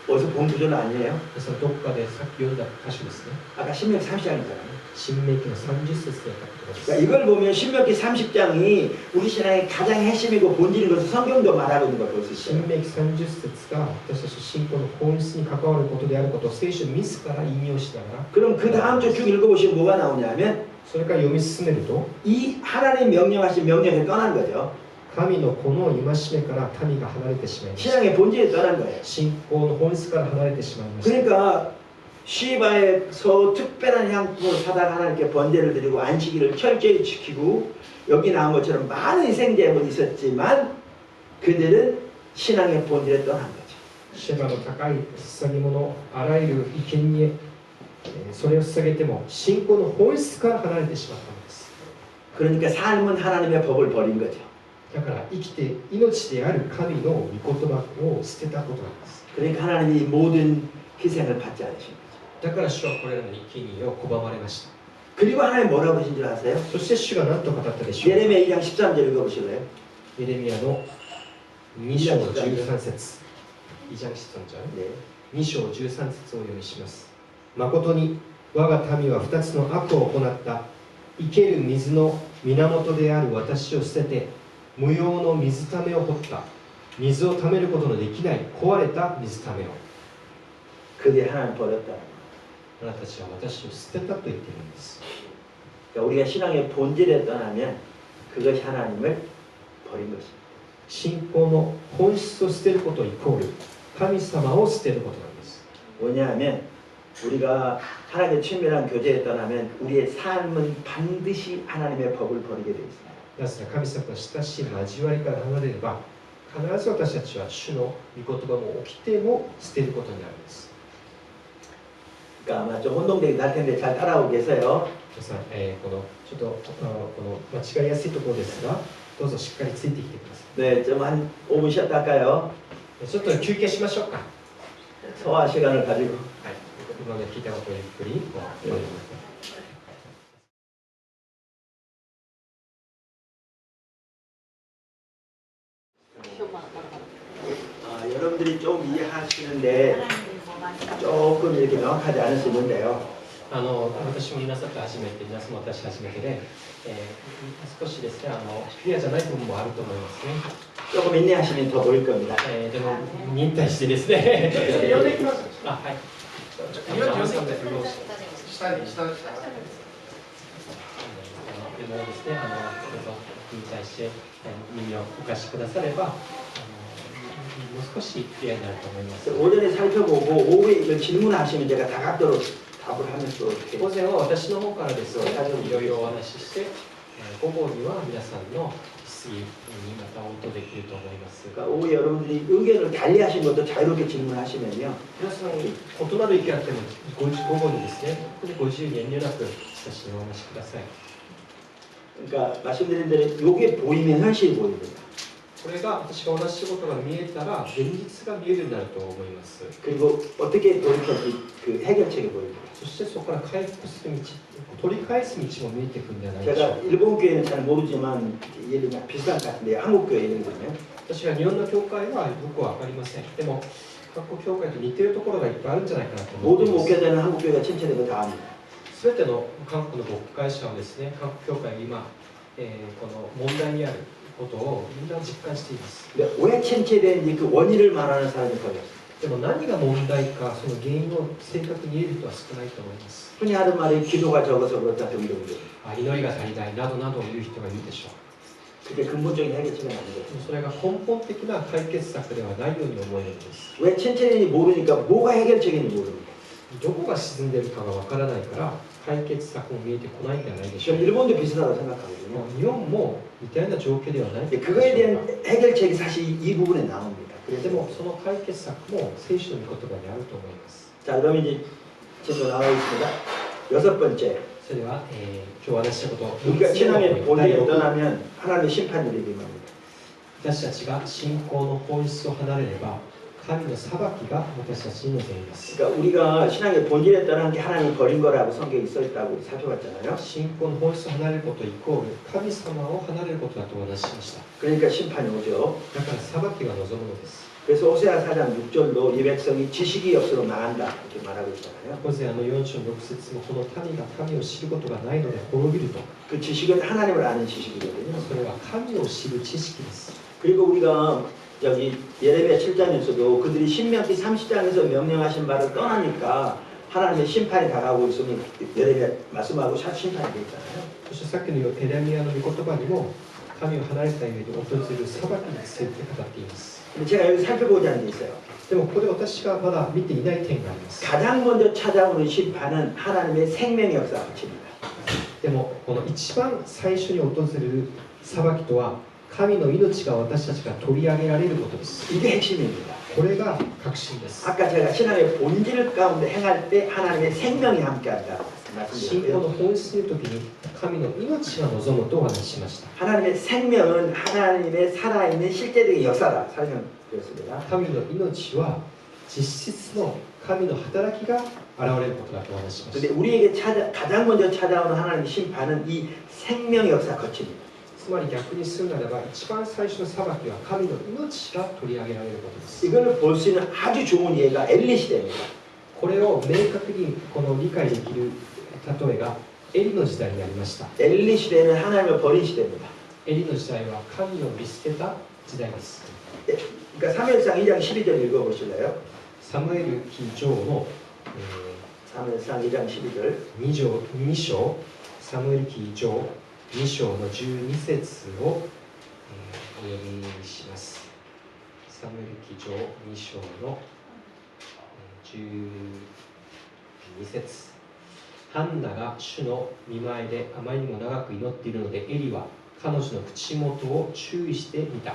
어디서 본 구절 아니에요? そのどこかでさっき読んだ箇所ですね。 아까 신명기 30장이잖아요. 新明記の30節でやったことです 그러니까 。 이걸 보면 신명기 30장이 우리 신앙의 가장 핵심이고 본질인 것을 성경도 말하고 있는 걸 볼 수 新 있어요. 明記30節が私たちの信仰の本質に関わることであることを聖書自ら引用しながら、 그럼 그 다음 주 쭉 읽어보시면 뭐가 나오냐면 それから読み進めると、 이 하나님 명령하신 명령에 떠난 거죠. 神のこの戒めから民が離れてしまいました。 신앙의 본질에 떠난 거예요. 信仰の本質から離れてしまいました。 그러니까 시바에서 특별한 향품을 사다가 하나님께 번제를 드리고 안식일을 철저히 지키고 여기 나온 것처럼 많은 희생제물이 있었지만 그들은 신앙의 본질에 떠난 거죠. シェバの高い捧げ物、あらゆる生贄、それを捧げても信仰の本質から離れてしまったのです。 그러니까 삶은 하나님의 법을 버린 거죠. だから生きて命である神の御言葉を捨てたことなんです。 그러니까 하나님이 모든 희생을 받지 않으신 거죠. だから主はこれらの生贄を拒まれました。 그리고 하나님 뭐라고 하신 줄 아세요? そして主が何と語ったでしょうか。 예레미야 2장 13절 읽어보실래요? エレミヤの2章13節、2章13節、 네. 2章13節を読みします。誠に我が民は2つの悪を行った。生ける水の源である私を捨てて、無用の水ためを掘った。水をためることのできない壊れた水ためを。 그들이 하나님 버렸다. あなたたちは私を捨てたと言っているんです。 그러니까 우리가 신앙의 본질에 떠나면 그것이 하나님을 버린 것입니다. 信仰の本質を捨てることイコール神様を捨てることなんです。 뭐냐하면 우리가 하나님의 친밀한 교제에 떠나면 우리의 삶은 반드시 하나님의 법을 버리게 되어 있습니다. なぜなら神様と親しい交わりから離れれば必ず私たちは主の御言葉も起きても捨てることになるんです。 그러니까 아마 좀 혼동되긴 할 텐데 잘 따라오고 계세요. 皆さん、このちょっとこの間違いやすいところですが、どうぞしっかりついてきてくださ 네, 좀 한 5분 쉬었다 할까요? い。ちょっと休憩しましょうか。 소화 시간을 가지고. はい、今まで聞いたことをゆっくりこう学びます。 여러분들이 좀 이해하시는데 조금 이렇게 명확하지 않을 수 있는데요. 私も皆さんと初めて、皆さんも私初めてで、少しですね、クリアじゃない部分もあると思いますね。 조금 인내하시면 더 보일 겁니다. でも忍耐してですね。呼んでいきます。あ、はい。今のですね、でもですね、どうぞ忍耐して耳をお貸しくだされば、もう少しクリアになると思います。 오전에 살펴보고 오후에 이걸 질문하시면 제가 다각도로 답을 하면 또 이렇게 午前は私の方からですね、いろいろお話しして、午後には皆さんの質疑にまた応答できると思います。 그러니까 오후에 여러분들이 의견을 달리하신 것도 자유롭게 질문하시면요. 皆さん、異なる意見あっても午後にですね、本当にご自由に遠慮なく私にお話しください。 그러니까 말씀드린 대로 이게 보이면 현실이 보입니다. これが私がお話しすることが見えたら現実が見えるようになると思います。 그리고 어떻게 돌이켜지 그 해결책이 보입니다. そしてそこから回復する道、取り返す道も見えてくるんじゃないでしょう 제가 か。 일본 교회는 잘 모르지만 예를 들면 비슷한 것 같은데 한국 교회 예를 들면 私は日本の教会はよくわかりません。でも各国教会と似ているところがいっぱいあるんじゃないかなと思い 모든 ます。 목회자는 한국 교회가 칭찬되고 다 합니다. すべての韓国の牧会者はですね、韓国教会が今、この問題にあることをみんな実感しています。 근데 왜 칭찬되는지 그 원인을 말하는 사람이 거의 없습니다. でも何が問題か、その原因を正確に言える人は少ないと思います。 흔히 하는 말이 기도가 적어서 그렇다 등등등. 祈りが足りないなどなどを言う人がいるでしょう。 그게 근본적인 해결책은 아니거든요. それが根本的な解決策ではないように思えるんです。 왜 칭찬인지 모르니까 뭐가 해결책인지 모릅니다. どこが沈んでいるかがわからないから解決策も見えてこないんではないでしょ 전 うか。 일본도 비슷하다고 생각하거든요. 日本も似たような状況ではないで 근데 しょう 그거에 か。 대한 해결책이 사실 이 부분에 나옵니다. で 그래서 もその解決策も聖書の御言葉にあると思います。 자, 그럼 이제 지금 나와 있습니다. 여섯 번째, それでは、今日話したこと 우리가 3つ目の 신앙의 ポイント 본질을 떠나면 하나님의 심판이 일어납니다. 私たちが信仰の本質を離れれば神の裁きが私たちに臨みます。 그러니까 우리가 신앙의 본질에 떠나는 게 하나님을 버린 거라고 성경에 써 있다고 살펴봤잖아요. 信仰の本質を離れることイコール神様を離れることだとお話ししました。 그러니까 심판이 오죠. だから裁きが望むのです。 그래서 호세아 4장 6절도 이 백성이 지식이 없어서 망한다 이렇게 말하고 있잖아요. ホゼアの4章6節もこの民が神を知ることがないので滅びると。 그 지식은 하나님을 아는 지식이거든요. それは神を知る知識です。 그리고 우리가 여기 예레미야 7장에서도 그들이 신명기 30장에서 명령하신 바를 떠나니까 하나님의 심판이 다가오고 있으니 예레미야 말씀하고 심판이 되어 있잖아요. そしてさっきのエレミヤの御言葉にも神を離れたゆえに訪れる裁きについて語っています。 근데 제가 여기 살펴보지 않은 게 있어요. でもここで私がまだ見ていない点があります。 가장 먼저 찾아오는 심판은 하나님의 생명의 역사 가치입니다. でもこの一番最初に訪れる裁きとは神の命が私たちが取り上げられることです。 이게 핵심입니다. これが核心です。 아까 제가 신앙의 본질 가운데 행할 때 하나님의 생명이 함께한다고 信仰の 말씀드렸고요. 本質の時に神の命が望むとお話ししました。 하나님의 생명은 하나님의 살아있는 실제적인 역사다 설명드렸습니다. 神の命は実質の神の働きが現れることだとお話ししまし 근데 た。 우리에게 가장 먼저 찾아오는 하나님의 심판은 이 생명의 역사 거칩니다. つまり逆にするならば一番最初の裁きは神の命が取り上げられることです。 이걸 볼 수 있는 아주 좋은 예가 엘리 시대입니다. これを明確にこの理解できる例えがエリの時代にありました。 엘리 시대는 하나님을 버린 시대입니다. エリの時代は神を見捨てた時代です。 그러니까 사무엘상 2장 12절 읽어보실래요? サムエル記上の、사무엘상 2장 12절 2章、サムエル記上2章の12節を、お読みします。サムエル記上2章の12節。ハンナが主の御前であまりにも長く祈っているのでエリは彼女の口元を注意してみた。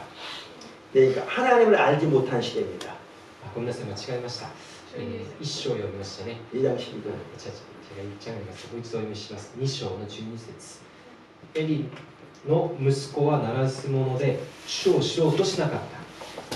그러니까 하나님을 알지 못한 시대입니다. ごめんなさい、間違えました。1章読みましたね。 2장 12절 違う、言っちゃいます。もう一度お読みします。2章の12節。エリの息子はならず者で主を知ろうとしなかった。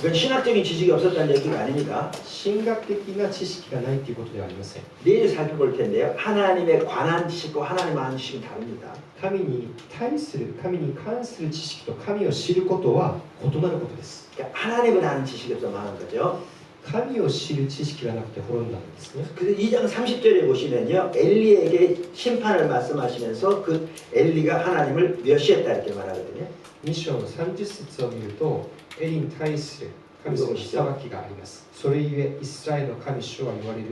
이건 신학적인 지식이 없었다는 얘기가 아닙니다. 神学的な知識がないということではありません。 내일 살펴볼 텐데요. 하나님에 관한 지식과 하나님 아는 지식은 다릅니다. 神に対する、神に関する知識と神を知ることは異なることです。 그러니까 하나님을 아는 지식이 없어 망한 거죠. 神を知る知識がなくて滅んだんですね。 그래서 2장 30절에 보시면요. 엘리에게 심판을 말씀하시면서 그 엘리가 하나님을 멸시했다 이렇게 말하거든요. 2章の30節を見ると、エリに対する神様の裁きがあります。それゆえ、イスラエルの神主は言われる。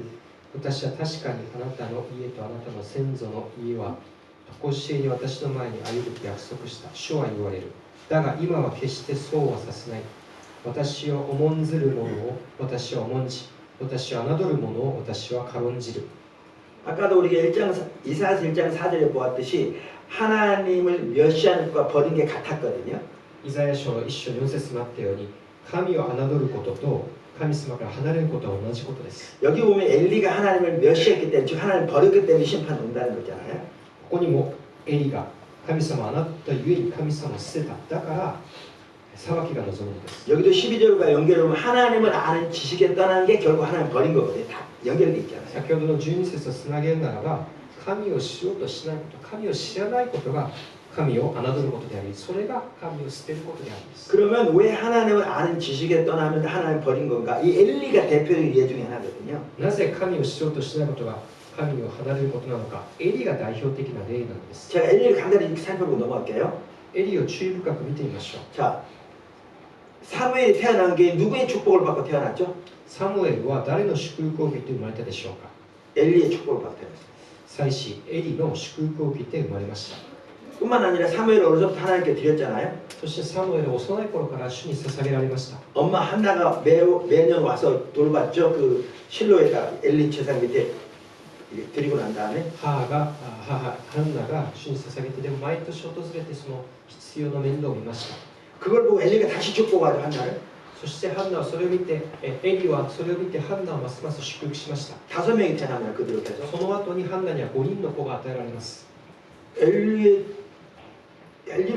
私は確かにあなたの家とあなたの先祖の家は、常しえに私の前に歩くと約束した。主は言われる。だが今は決してそうはさせない。私を重んずる者を私は重んじ、私を侮る者を私は軽んじる。 아까도 우리가 이사야서 1장 4절에 보았듯이 하나님을 멸시하는 것과 버린 게 같았거든요. イザヤ書の1章4節にあったように、神を侮ることと神様から離れることは同じことです。 여기 보면 엘리가 하나님을 멸시했기 때문에 즉 하나님을 버렸기 때문에 심판이 온다는 거잖아요. ここにもエリが神様をあなたゆえに神様を捨てた。だから裁きが望むのです。 여기도 12절과 연결하면 하나님을 아는 지식에 떠나는 게 결국 하나님 버린 거거든요. 다 연결돼 있잖아요. 先ほどの12節をつなげるならば、神を知ろうとしないこと、神を知らないことが神を侮ることであり、それが神を捨てることであるんです。 그러면 왜 하나님을 아는 지식에 떠나면 하나님 버린 건가? 이 엘리가 대표적인 예 중에 하나거든요. なぜ神を知ろうとしないことが神を離れることなのか、エリが代表的な例なのです。 제가 엘리를 간단히 이렇게 살펴보고 넘어갈게요. エリを注意深く見てみましょう。 자, 사무엘이 태어난 게 누구의 축복을 받고 태어났죠? サムエルは誰の祝福を受けて生まれたでしょうか。 엘리의 축복을 받고 태어났어요. 祭司エリの祝福を受けて生まれました。 뿐만 아니라 사무엘을 어려서부터 하나님께 드렸잖아요. そしてサムエルは幼い頃から主に捧げられました。 엄마 한나가 매년 와서 돌봤죠. 그 실로에다 엘리 제상 밑에 드리고 난 다음에 母ハンナが主に捧げて、でも毎年訪れてその必要な面倒を見ました。 그걸 보고 엘리가 다시 축복하죠 한나를. そしてハンナはそれを見て、エリはそれを見てハンナをますます祝福しました。 5명이 태어납니다. 그대로 계속. その後にハンナには5人の子が与えられます。 엘리를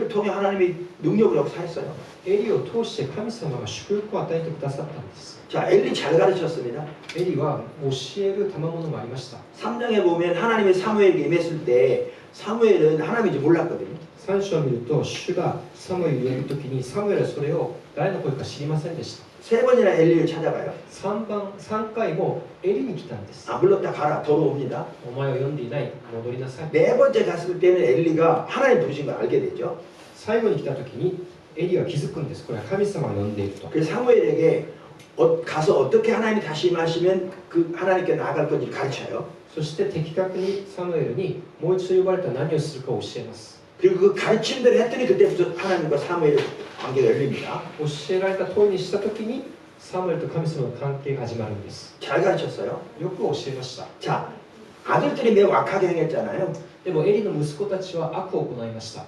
통해 하나님이 능력을 역사했어요. エリを通して神様が祝福を与えてくださったんです。 자, 엘리 잘 가르쳤습니다. エリは教える賜物もありました。 3장에 보면 하나님이 사무엘에게 임했을 때 사무엘은 하나님인지 몰랐거든요. 3章を見ると、主がサムエルを呼ぶときに、サムエルはそれを誰の声か知りませんでした。 3번이나 엘리를 찾아가요. 3回もエリに来たんです。 안 불렀다 가라. 돌아옵니다. お前を呼んでいない、戻りなさい。 4번째 갔을 때는 엘리가 하나님 부르신 걸 알게 되죠. 最後に来たときに、エリは気づくんです。これは神様が呼んでいると。 그래서 사무엘에게 가서 어떻게 하나님이 다시 임하시면 그 하나님께 나아갈 건지 가르쳐요. そして的確にサムエルにもう一度呼ばれたら何をするかを教えます。 그리고 그 가르침대로 했더니 그때부터 하나님과 사무엘의 관계가 열립니다. 教えられた通りにしたときに、サムエルと神様の関係が始まるんです。 잘 가르쳤어요. よく教えました。 자, 아들들이 매우 악하게 행했잖아요. でもエリの息子たちは悪を行いました。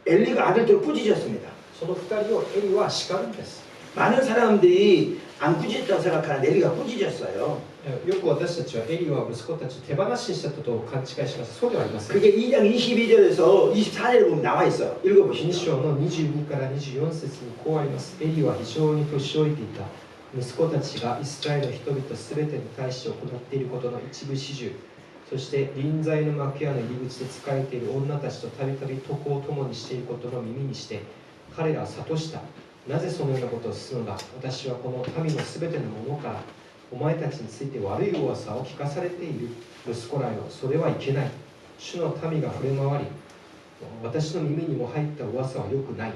엘리가 아들들을 꾸짖었습니다. その2人をエリは叱るんです。 많은 사람들이 안 꾸짖었다고 생각하는데 엘리가 꾸짖었어요. よく私たちはエリは息子たちを手放しにしたと勘違いします。そうではありません。 그게 2장 22절에서 24절에 보면 나와 있어요. 2 읽어보시죠. 章の22から24節にこうあります。エリは非常に年老いていた。息子たちがイスラエルの人々すべてに対して行っていることの一部始終、そして臨在の幕屋の入り口で仕えている女たちとたびたび渡航を共にしていることの耳にして、彼らは諭した。なぜそのようなことをするのだ。私はこの民のすべてのものからお前たちについて悪い噂を聞かされている。息子らよ、それはいけない。主の民が触れ回り、私の耳にも入った噂は良くない。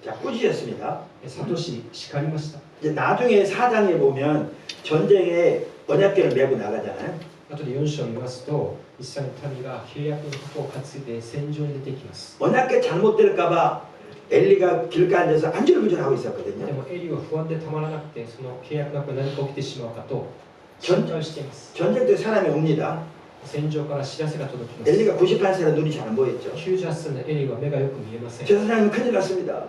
자, 꾸짖었습니다. 諭し叱りました。 이제 나중에 4장에 보면 전쟁에 언약궤를 메고 나가잖아요. 後で4章を見ますと、イスラエルの民が契約の箱を担いで戦場に出てきます。 언약궤 잘못될까봐 엘리가 길가에 앉아서 안절부절하고 で 있었거든요. もエリは不安でたまらなくて、その契約の箱に何か起きてしまうかと心配しています。 전쟁 때 사람이 옵니다. 戦場から知らせが届きます。 엘리가 98세라 눈이 잘 안 보였죠. 98歳のエリは目がよく見えません。 저 사람은 큰일 났습니다.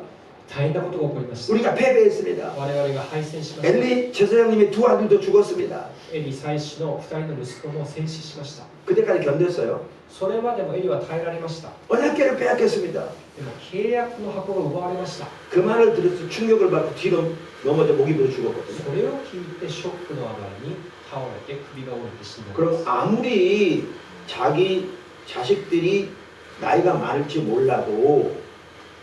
大変なことが起こりました。 우리가 패배했습니다. 我々が敗戦しました。 엘리 제사장님의 두 아들도 죽었습니다. エリ祭司の2人の息子も戦死しました。 그때까지 견뎠어요. それまでもエリは耐えられました。 언약궤를 빼앗겼습니다. でも契約の箱が奪われました。 그 말을 들어서 충격을 받고 뒤로 넘어져 목이 부러 죽었거든요. それを聞いてショックのあまりに倒れて首が折れて死んだんで 그럼 す。 아무리 자기 자식들이 나이가 많을지 몰라도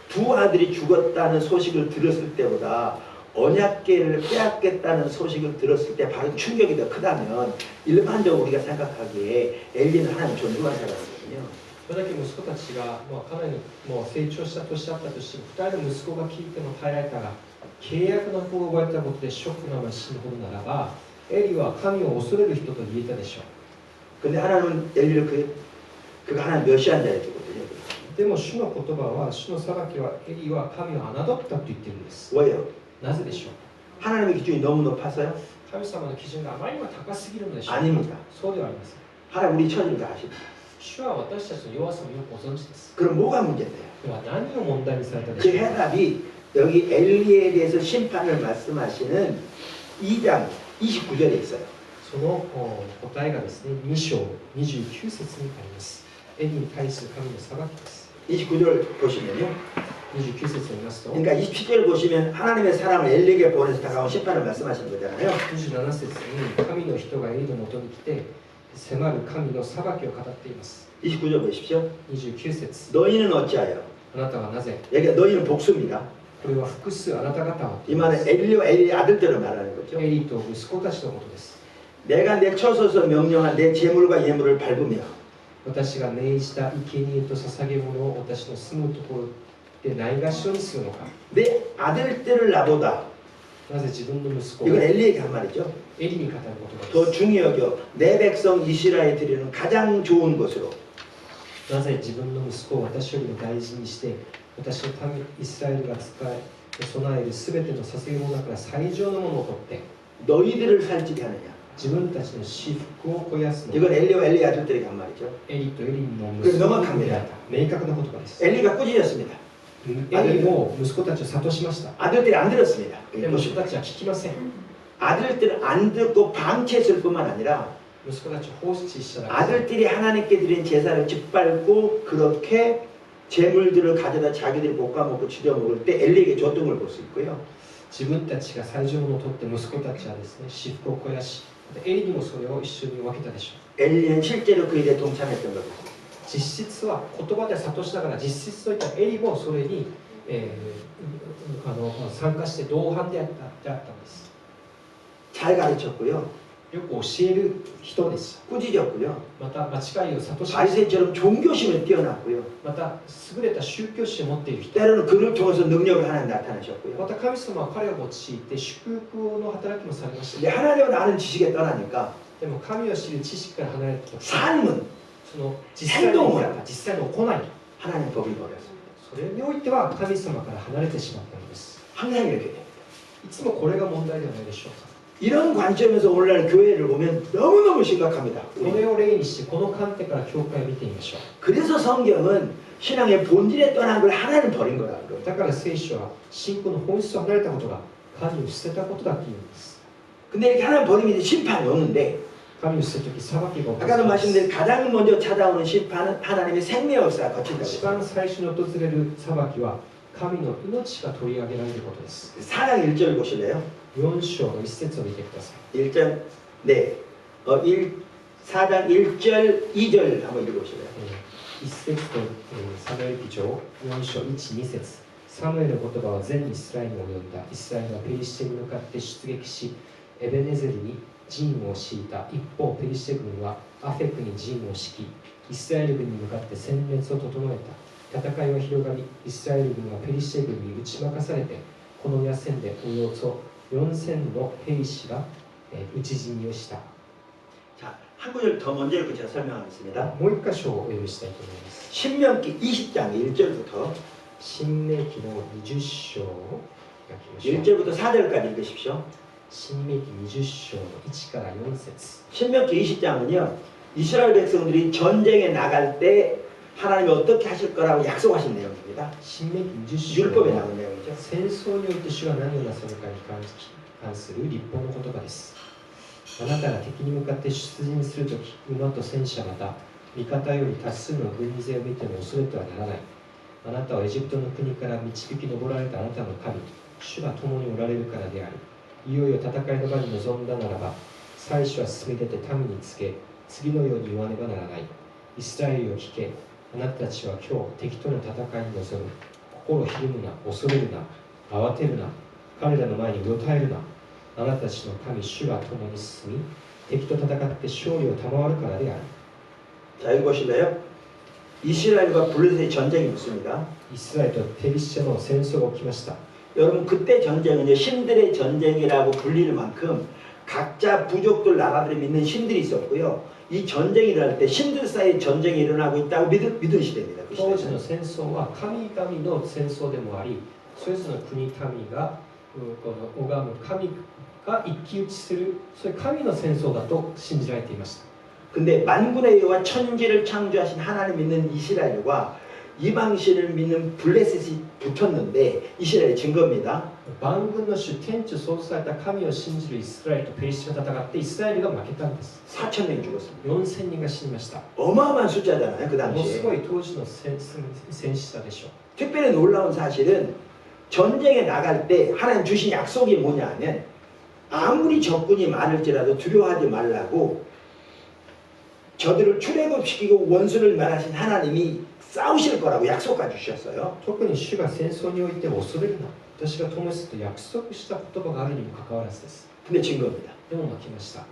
두 아들이 죽었다는 소식을 들었을 때보다 언약궤를 빼앗겠다는 소식을 들었을 때 받은 충격이 더 크다면 일반적으로 우리가 생각하기에 엘리는 하나님 존중한 사람이거든요. それだけ息子たちが、かなりもう成長した年だったとしても、2人の息子が聞いても耐えられたが、契約の子を覚えたことでショックなまま死ぬほどならば、エリは神を恐れる人と言えたでしょう。 근데 하나님은 엘리를 그가 하나님 멸시한 자에 두거든요. でも主の言葉は、主の裁きはエリは神を侮ったと言っているんです。 왜요? なぜでしょう。 하나님의 기준이 너무 높아서요? 神様の基準があまりにも高すぎるのでしょうか。 아닙니다. そうではありません。 하나님 우리 처지를 다 아십니다. 主は私たちの弱さもよくご存知です。 그럼 뭐가 문제인데요? では何を問題にされたで 그 しょうか。 해답이 여기 엘리에 대해서 심판을 말씀하시는 2장 29절에 있어요. その答えがですね、2章29節にあります。エリに対する神の裁きです。 29절 보시면요. 29節を見ますと、 그러니까 27절 보시면 하나님의 사람을 엘리에게 보내서 다가온 심판을 말씀하시는 거잖아요. 27節に神の人がエリのもとに来て迫る神の裁きを語っています。 29절 보십시오. 29節、 너희는 어찌하여? あなたはなぜ、 여기 너희는 복수입니다. これは複数あなた方は、 이 말은 엘리와 엘리 아들들을 말하는 거죠. エリと息子たちのことです。 내가 내쳐서서 명령한 내 제물과 예물을 밟으며 私が命じた生贄と捧げ物を私の住むところでないがしろにするのか。 내 아들들을 나보다 なぜ自分の息子を 이건 엘리에게 한 말이죠. エリに語る言葉 더 です。 중히 여겨 내 백성 이스라엘에 드리는 가장 좋은 것으로 なぜ自分の息子を私よりも大事にして私の民イスラエルが使い備えるすべての捧げ物の中から最上のものを取って 너희들을 살찌게 하느냐. 自分たちの私服を肥やすの 이건 は 엘리와 엘리 아들들에게 한 말이죠. エリとエリの 그래서 息子 명확합니다. であった明確な言葉です 엘리가 꾸짖었습니다. エリも息子たちを諭しました 아들들이 안 들었습니다. でも息子たちは聞きません 아들들은 안 듣고 방치했을 뿐만 아니라 息子たちを放置しただけ 아들들이 하나님께 드린 제사를 짓밟고 그렇게 재물들을 가져다 자기들이 볶아먹고 죽여먹을 때 엘리에게 줬던 걸 볼 수 있고요. 自分たちが最上物を取って息子たちはですね私服を肥やしエリにもそれを一緒に分けたでしょう 엘리는 실제로 그 일에 동참했던 거죠. 実質は言葉では諭しながら実質といったエリもそれに、参加して同伴であったんです 잘 가르쳤고요. よく教える人でした 꾸짖었고요. また間違いを諭しました 바리새인처럼 종교심을 뛰어났고요. また優れた宗教心を持っている人 때로는 그를 통해서 능력을 하나님 나타내셨고요. また神様は彼を用いて祝福の働きもされました 근데 하나님을 아는 지식에 떠나니까 でも神を知る知識から離れると 삶은 その実際の生き方実際の行い 하나님 법을 버렸습니다. それにおいては神様から離れてしまったのです 항상 이렇게 됩니다. いつもこれが問題ではないでしょうか 이런 관점에서 오늘날 교회를 보면 너무너무 심각합니다. これを例にしてこの観点から教会を見てみましょう 그래서 성경은 신앙의 본질에 떠난 걸 하나님 버린 거라고. だから聖書は信仰の本質を離れたことが神を捨てたことだというんです 근데 이렇게 하나님 버리면 이제 심판이 오는데 神を捨てるとき裁きが起こ 아까도 る 말씀드린 가장 먼저 찾아오는 심판은 하나님의 생명 역사가 거친다고 一 했어요. 番最初に訪れる裁きは神の命が取り上げられることです 4장 1절 보실래요? 4章の一節を見てください 1장 네. 4장 1절 2절 한번 읽어보실래요? 一節とサムエル記上4章1、2節サムエルの言葉は全イスラエルに及んだイスラエルはペリシテに向かって出撃しエベネゼルに陣を敷いた一方ペリシテ軍はアフェクに陣を敷きイスラエル軍に向かって殲滅を整えた戦いは広がりイスラエル軍はペリシテ軍に打ち負かされてこの野戦でおよそ4000の兵士が討ち死にをした 자, 한 구절 더 먼저 읽고 제가 설명하겠습니다. もう一箇所をお読みしたいと思います 신명기 20장 1절부터 新明記の20章を開きましょう 1절부터 4절까지 읽으십시오. 新明記20章の1から4節 신명기 20장은요. 이스라엘 백성들이 전쟁에 나갈 때 하나님이 어떻게 하실 거라고 약속하신 내용입니다. 新明記20章 율법에 は 나온 내용이죠. 戦争において主が何をなさるかに関する立法の言葉です。あなたが敵に向かって出陣するとき、馬と戦車また味方より多数の軍勢を見ても恐れてはならない。あなたはエジプトの国から導き上られたあなたの神、主が共におられるからである。いよいよ戦いの場に臨んだならば、最初は進み出て民につけ、次のように言わねばならない。イスラエルを聞け、あなたたちは今日敵との戦いに臨む。心ひるむな、恐れるな、慌てるな、彼らの前にうろたえるな。あなたたちの神、主が共に進み、敵と戦って勝利を賜るからである。 자, 여기 보실래요? 이스라엘과 블레셋의 전쟁이 있습니다. イスラエルとペリシテの戦争が起きました。 여러분 그때 전쟁은 신들의 전쟁이라고 불릴 만큼 각자 부족들 나라들이 믿는 신들이 있었고요. 이 전쟁이 일어날 때 신들 사이에 전쟁이 일어나고 있다고 믿은 시대입니다. 그 当時 시대는. の戦争は神々の戦争でもあり、それぞれの国民がこの拝む神が一騎打ちする、そういう神の戦争だと信じられていました。 근데 만군의 여호와 천지를 창조하신 하나님 믿는 이스라엘과 이방신을 믿는 블레셋이 붙었는데 이스라엘의 증거입니다. 万軍の主天地創造された神を信じるイスラエルとペリシテが戦ってイスラエルが負けたんです。 4,000명이 죽었습니다. 4000人が死にました。 어마어마한 숫자잖아요. 그 ものす 당시에. ごい当時の戦死者でしょう。 특별히 놀라운 사실은 전쟁에 나갈 때 하나님 주신 약속이 뭐냐 하면 아무리 적군이 많을지라도 두려워하지 말라고 저들을 출애굽시키고 원수를 멸하신 하나님이 싸우실 거라고 약속까지 주셨어요. 特に主が戦争において恐れるな、私が共にすると約束した言葉があるにもかかわらずです。 근데 증거입니다. でも負けました。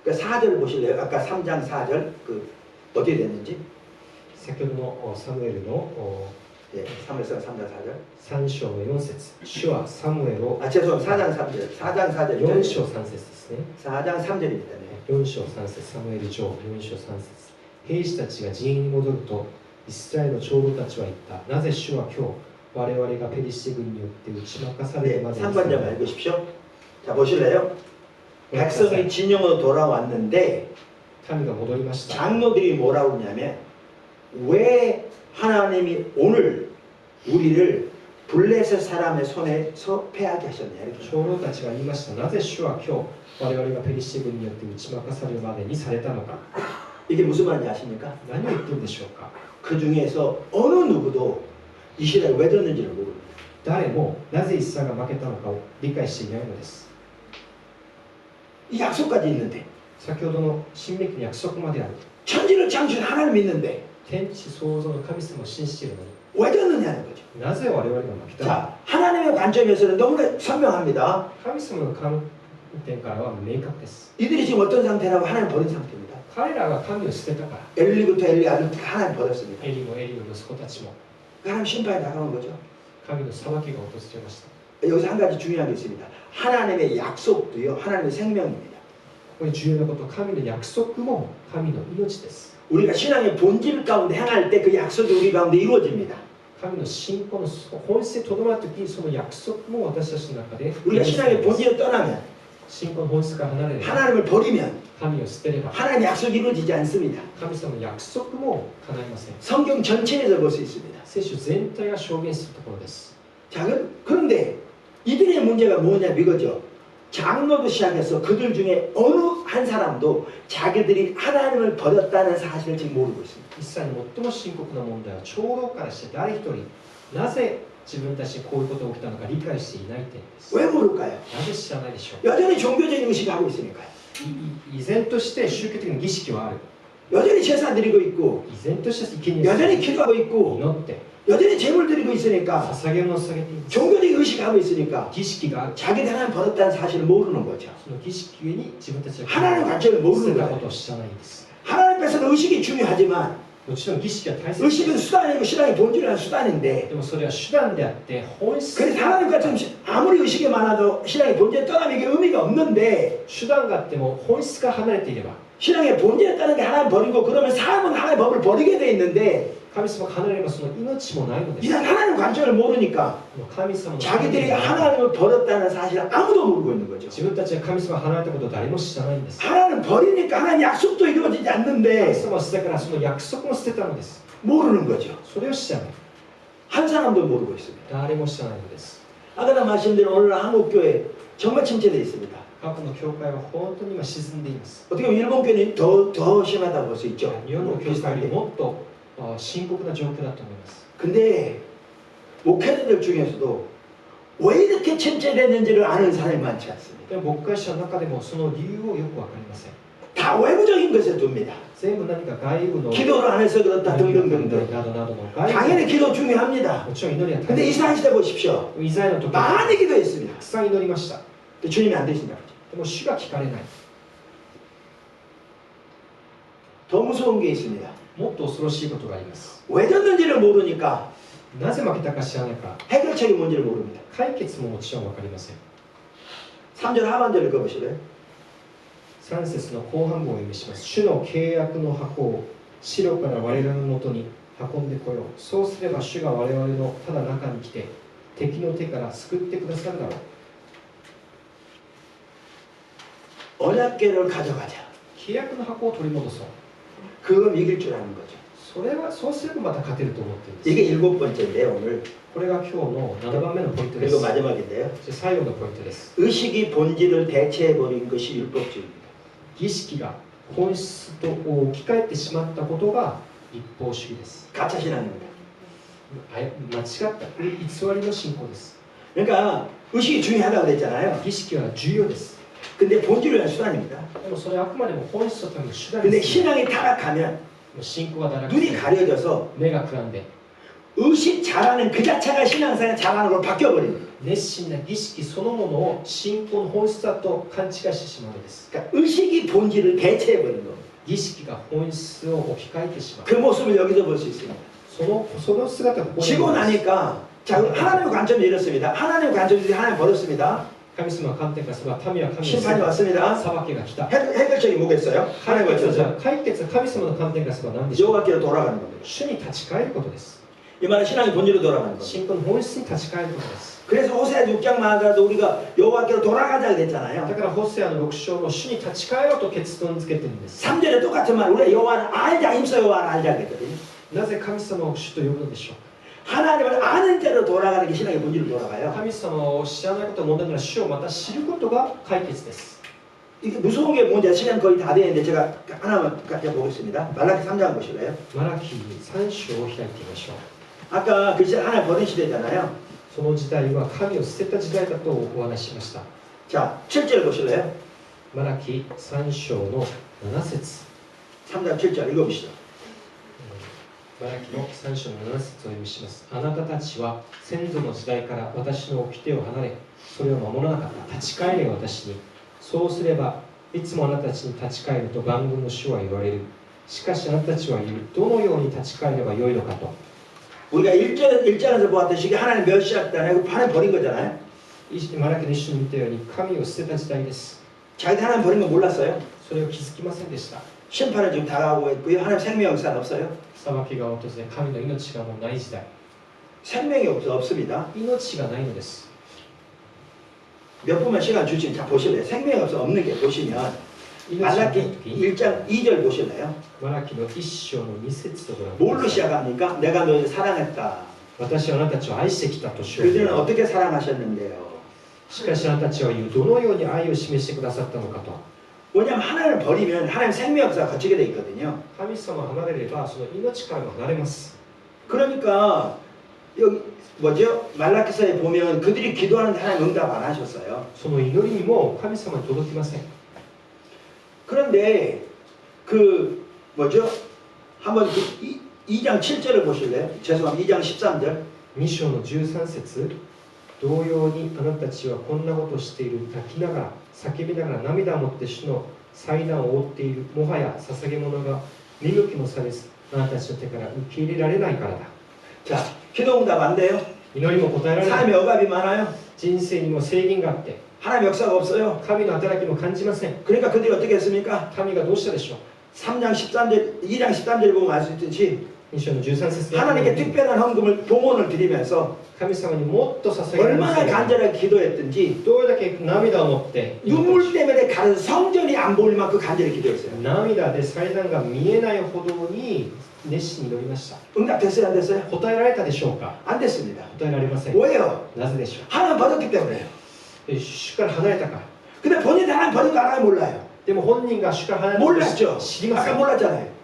그러니까 4절 보실래요? 아까 3장 4절 그 어떻게 됐는지? 先ほどのサムエルの 예, 3에서 3장 4절. 3章の4節、主はサムエルを 아 죄송합니다. 4장 3절. 4장 4절. 4章3節ですね。 4장 3절입니다. 네. 4章3節、サムエル上4章3節。兵士たちが陣営に戻ると、イスラエルの長老たちは言った。なぜ主は今日、我々がペリシテ軍によって打ち負かされる 네, までに 3번 좀 읽으십시오. 자 보실래요? 백성이 진영으로 돌아왔는데 民が戻りました。 장로들이 뭐라고 그러냐면 왜 하나님이 오늘 우리를 블레셋 사람의 손에서 패하게 하셨냐 이렇게. 長老たちが言いました。なぜ主は今日我々がペリシテ軍によって打ち負かされるまでにされたのか。 이게 무슨 말인지 아십니까? 何を言ってるんでしょうか。 그 중에서 어느 누구도 이스라엘 왜 졌는지를 모릅니다. 誰もなぜイスラエルが負けたのかを理解していないのです。 이 약속까지 있는데 先ほどの新明記の約束まである。 천지를 창조한 하나님 믿는데 天地創造の神様を信じているのに 왜 졌느냐는 거죠. なぜ我々が負けたのか。 자, 하나님의 관점에서는 너무나 선명합니다. 神様の観点からは明確です。 이들이 지금 어떤 상태라고 하나님 버린 상태입니다. 彼らが神を捨てたから。 엘리부터 엘리 아들 하나님 버렸습니다. エリもエリの息子たちも 하나님 심판이 다가온 거죠. 神の裁きが訪れました。 여기서 한 가지 중요한 게 있습니다. 하나님의 약속도요, 하나님의 생명입니다. ここに重要なこと、神の約束も神の命です。 우리가 신앙의 본질 가운데 행할 때 그 약속이 우리 가운데 이루어집니다. 神の信仰の本質にとどまるとき、その約束も私たちの中で 우리가 신앙의 본질을 떠나면 信仰の本質から離れれば 하나님을 버리면 神を捨てれば 하나님의 약속이 이루어지지 않습니다. 神様の約束も叶いません。 성경 전체에서 볼 수 있습니다. 聖書全体が証言するところです。 자, 그런데 이들의 문제가 뭐냐 이거죠. 장로도 시작해서 그들 중에 어느 한 사람도 자기들이 하나님을 버렸다는 사실을 지금 모르고 있습니다. 一切の最も深刻な問題は長老からして誰一人なぜ自分たちにこういうことが起きたのか理解していない点です。 왜 모를까요? なぜ知らないでしょう。 여전히 종교적인 의식을 하고 있으니까요. 依然として宗教的な儀式はある。 여전히 제사 드리고 있고 依然として生贄 여전히 기도하고 있고 祈って 여전히 제물 드리고 있으니까 捧げ物を捧げています。 종교적인 의식하고 있으니까 儀式がある。 자기들 하나님 버렸다는 사실을 모르는 거죠. その儀式ゆえに自分たちが 하나님 관점을 捨 모르는 てたこ 거예요. とを知らないんです。 하나님께서는 의식이 중요하지만 もちろん儀式は大切で 의식은 す。 수단이고 신앙의 본질은 수단인데 でもそれは手段であって本質 그래서 하나님과 좀 아무리 의식이 많아도 신앙의 본질에 떠나면 이게 의미가 없는데 手段があっても本質から離れていれば 신앙의 본질에 따른 게 하나님 버리고 그러면 삶은 하나님의 법을 버리게 돼 있는데 神様が離れればその命もないのです。 이런 하나님 관점을 모르니까 神様の 자기들이 하나님을 버렸다는 사실을 아무도 모르고 있는 거죠. 自分たちが神様が離れたことを誰も知らないんです。 하나님 버리니까 하나님 약속도 이루어지지 神 않는데 様を捨てたからその約束も捨てたのです。 모르는 거죠. それを知らない。 한 사람도 모르고 있습니다. 誰も知らないのです。 아까 말씀드린 오늘 한국교회 정말 침체되어 있습니다. 過去の教会は本当に今沈んでいます。 어떻게 보면 일본 교회는 더 심하다고 볼 수 있죠. 日本の教会より 비슷한데. もっと深刻な状況だと思います。 근데 목회자들 중에서도 왜 이렇게 침체됐는지를 아는 사람이 많지 않습니다. でも牧会者の中でもその理由をよくわかりません。 다 외부적인 것에 둡니다. 全部何か外部の 기도를 안 해서 그렇다 등등등등. などなどの外部 당연히 기도 중요합니다. もちろん祈りは大 근데 切。 이스라엘 시대 보십시오. イザヤの時は 많이 기도했습니다. たくさん祈りました。 근데 주님이 안 되신다. でも主が聞かれない。 더 무서운 게 있습니다. もっと恐ろしいことがあります。 왜 졌는지를 모르니까 なぜ負けたか知らないから 해결책이 뭔지를 모릅니다. 解決ももちろん分かりません。 3절 하반절 읽어보실래요? 3節の後半部をお読みします。主の契約の箱を白から我々のもとに運んでこよう。そうすれば主が我々のただ中に来て敵の手から救ってくださるだろう。 언약궤를 가져가자. 契約の箱を取り戻そう。 그럼 이길 줄 아는 거죠. それはそうすればまた勝てると思ってるんです。 이게 7번째인데요 오늘. これが今日の7番目のポイントで 그리고 す。 마지막인데요. 最後のポイントです。 의식이 본질을 대체해버린 것이 율법주의입니다. 儀式が本質と置き換えてしまったことが立法主義です。 가짜 신앙입니다. 間違った偽りの信仰です。 그러니까 의식이 중요하다고 그랬잖아요. 儀式は重要です。 근데 본질을 위한 수단입니다. でもそれはあくまでも本質のための手段 근데 です。 신앙이 타락하면 信仰が堕落 눈이 して 가려져서 目がくらんで 의식 잘하는 그 자체가 신앙생활 잘하는 걸로 바뀌어버립니다. 熱心な儀式そのものを信仰の本質だと勘違いしてしまうのです。 그러니까 의식이 본질을 대체해버린 겁니다. 儀式が本質を置き換えてしまう。 그 모습을 여기서 볼 수 있습니다. その姿がここに 지고 あります。 나니까 자 하나님의 관점이 이렇습니다. 하나님의 관점이 하나님 버렸습니다. 神様の観点からすれば民は神を 심판이 왔습니다. 裁きが来た。 해결책이 뭐겠어요? 解 하나님의 決はじゃ 관점. あ解決は神様の観点からすれば何でしょう。 여호와께로 돌아가는 겁니다. 主に立ち返ることです。 이 말은 신앙의 본질로 돌아가는 겁니다. 信仰の本質に立ち返ることです。 그래서 호세아 6장만 하더라도 우리가 여호와께로 돌아가자 だ 그랬잖아요. からホセアの6章の主に立ち返ろうと結論付けてるんです。 3절에 똑같은 말 우리가 여호와를 알자 힘써 여호와를 알자 그랬거든요. なぜ神様を主と呼ぶのでしょう。 하나님을 아는 대로 돌아가는 게 신앙의 본질로 돌아가요. 神様を知らないことを問題なら主をまた知ることが解決です。 이게 무서운 게 뭔지 시간 거의 다 되는데 제가 하나만 보겠습니다. 말라기 3장 보실래요? マラキ3章を開いてみましょう。 아까 그 시대 하나님 버린 시대잖아요. その時代は神を捨てた時代だとお話ししました。 자 7절 보실래요? マラキ3章の7節 3장 7절 읽어보시죠. マラキの3章の7節を読みします。あなたたちは先祖の時代から私の掟を離れ、それを守らなかった。立ち返れ私に。そうすれば、いつもあなたたちに立ち返ると万軍の主は言われる。しかしあなたたちは言う。どのように立ち返ればよいのかと。 우리가 1절에서 보았듯이 이게 하나님 멸시했다는 하나님 버린 거잖아요. マラキの一緒に見たように神を捨てた時代です。 자기들 하나님 버린 거 몰랐어요. それを気づきませんでした。 심판은 지금 다가오고 있고요. 하나님 생명 역사는 없어요. 裁きが訪れ、神の命がもうない時代。 생명이 없습니다. 命がないのです。 몇 분만 시간 주시면 자 보실래요? 생명이 없는 게 보시면 命がない 말라기 時、 1장 2절 보실래요? マラキの一章の2節とご覧く 뭘로 ださい。 시작합니까? 내가 너희를 사랑했다. 私はあなたたちを愛してきたと主は言 그들은 う。 어떻게 사랑하셨는데요? しかしあなたたちは言う。どのように愛を示してくださったのかと。 왜냐하면 하나님을 버리면 하나님 생명 역사가 거치게 돼 있거든요. 神様を離れればその命からも離れます。 그러니까 여기 뭐죠? 말라기서에 보면 그들이 기도하는데 하나님 응답 안 하셨어요. その祈りにも神様に届きません。 그런데 그 뭐죠? 한번 그 2장 7절을 보실래요? 죄송합니다. 2장 13절. 2章の13節。同様にあなたたちはこんなことをしている。泣きながら叫びながら涙を持って主の祭壇を覆っている。もはや捧げ物が見向きもされず、あなたたちの手から受け入れられないからだ。 자, 기도 응답 안 돼요. 祈りも答えられない。 삶의 억압이 많아요. 人生にも制限があって、 하나님 역사가 없어요. 神の働きも感じません。 그러니까 그들이 어떻게 했습니까? 神がどうしたでしょう。 3장 13절, 2장 13절 보면 알 수 있듯이 2章の13節 하나님께 특별한 헌금을 봉헌을 드리면서 神様にもっと捧げる。 얼마나 간절하게 기도했든지 どれだけ涙を持って 눈물 때문에 가는 성전이 안 보일 만큼 간절히 기도했어요. 涙で祭壇が見えないほどに熱心に祈りました。 응답 됐어요? 안 됐어요? 答えられたでしょうか。 안 됐습니다. 答えられません。 왜요? なぜでしょ 하나님 버렸기 때문에요. う。主から離れたから。 근데 본인이 하나님 버린 거 알아요? 몰라요? でも本人が主から離れたこと 몰랐죠? を知りませ 아까 ん。 몰랐잖아요.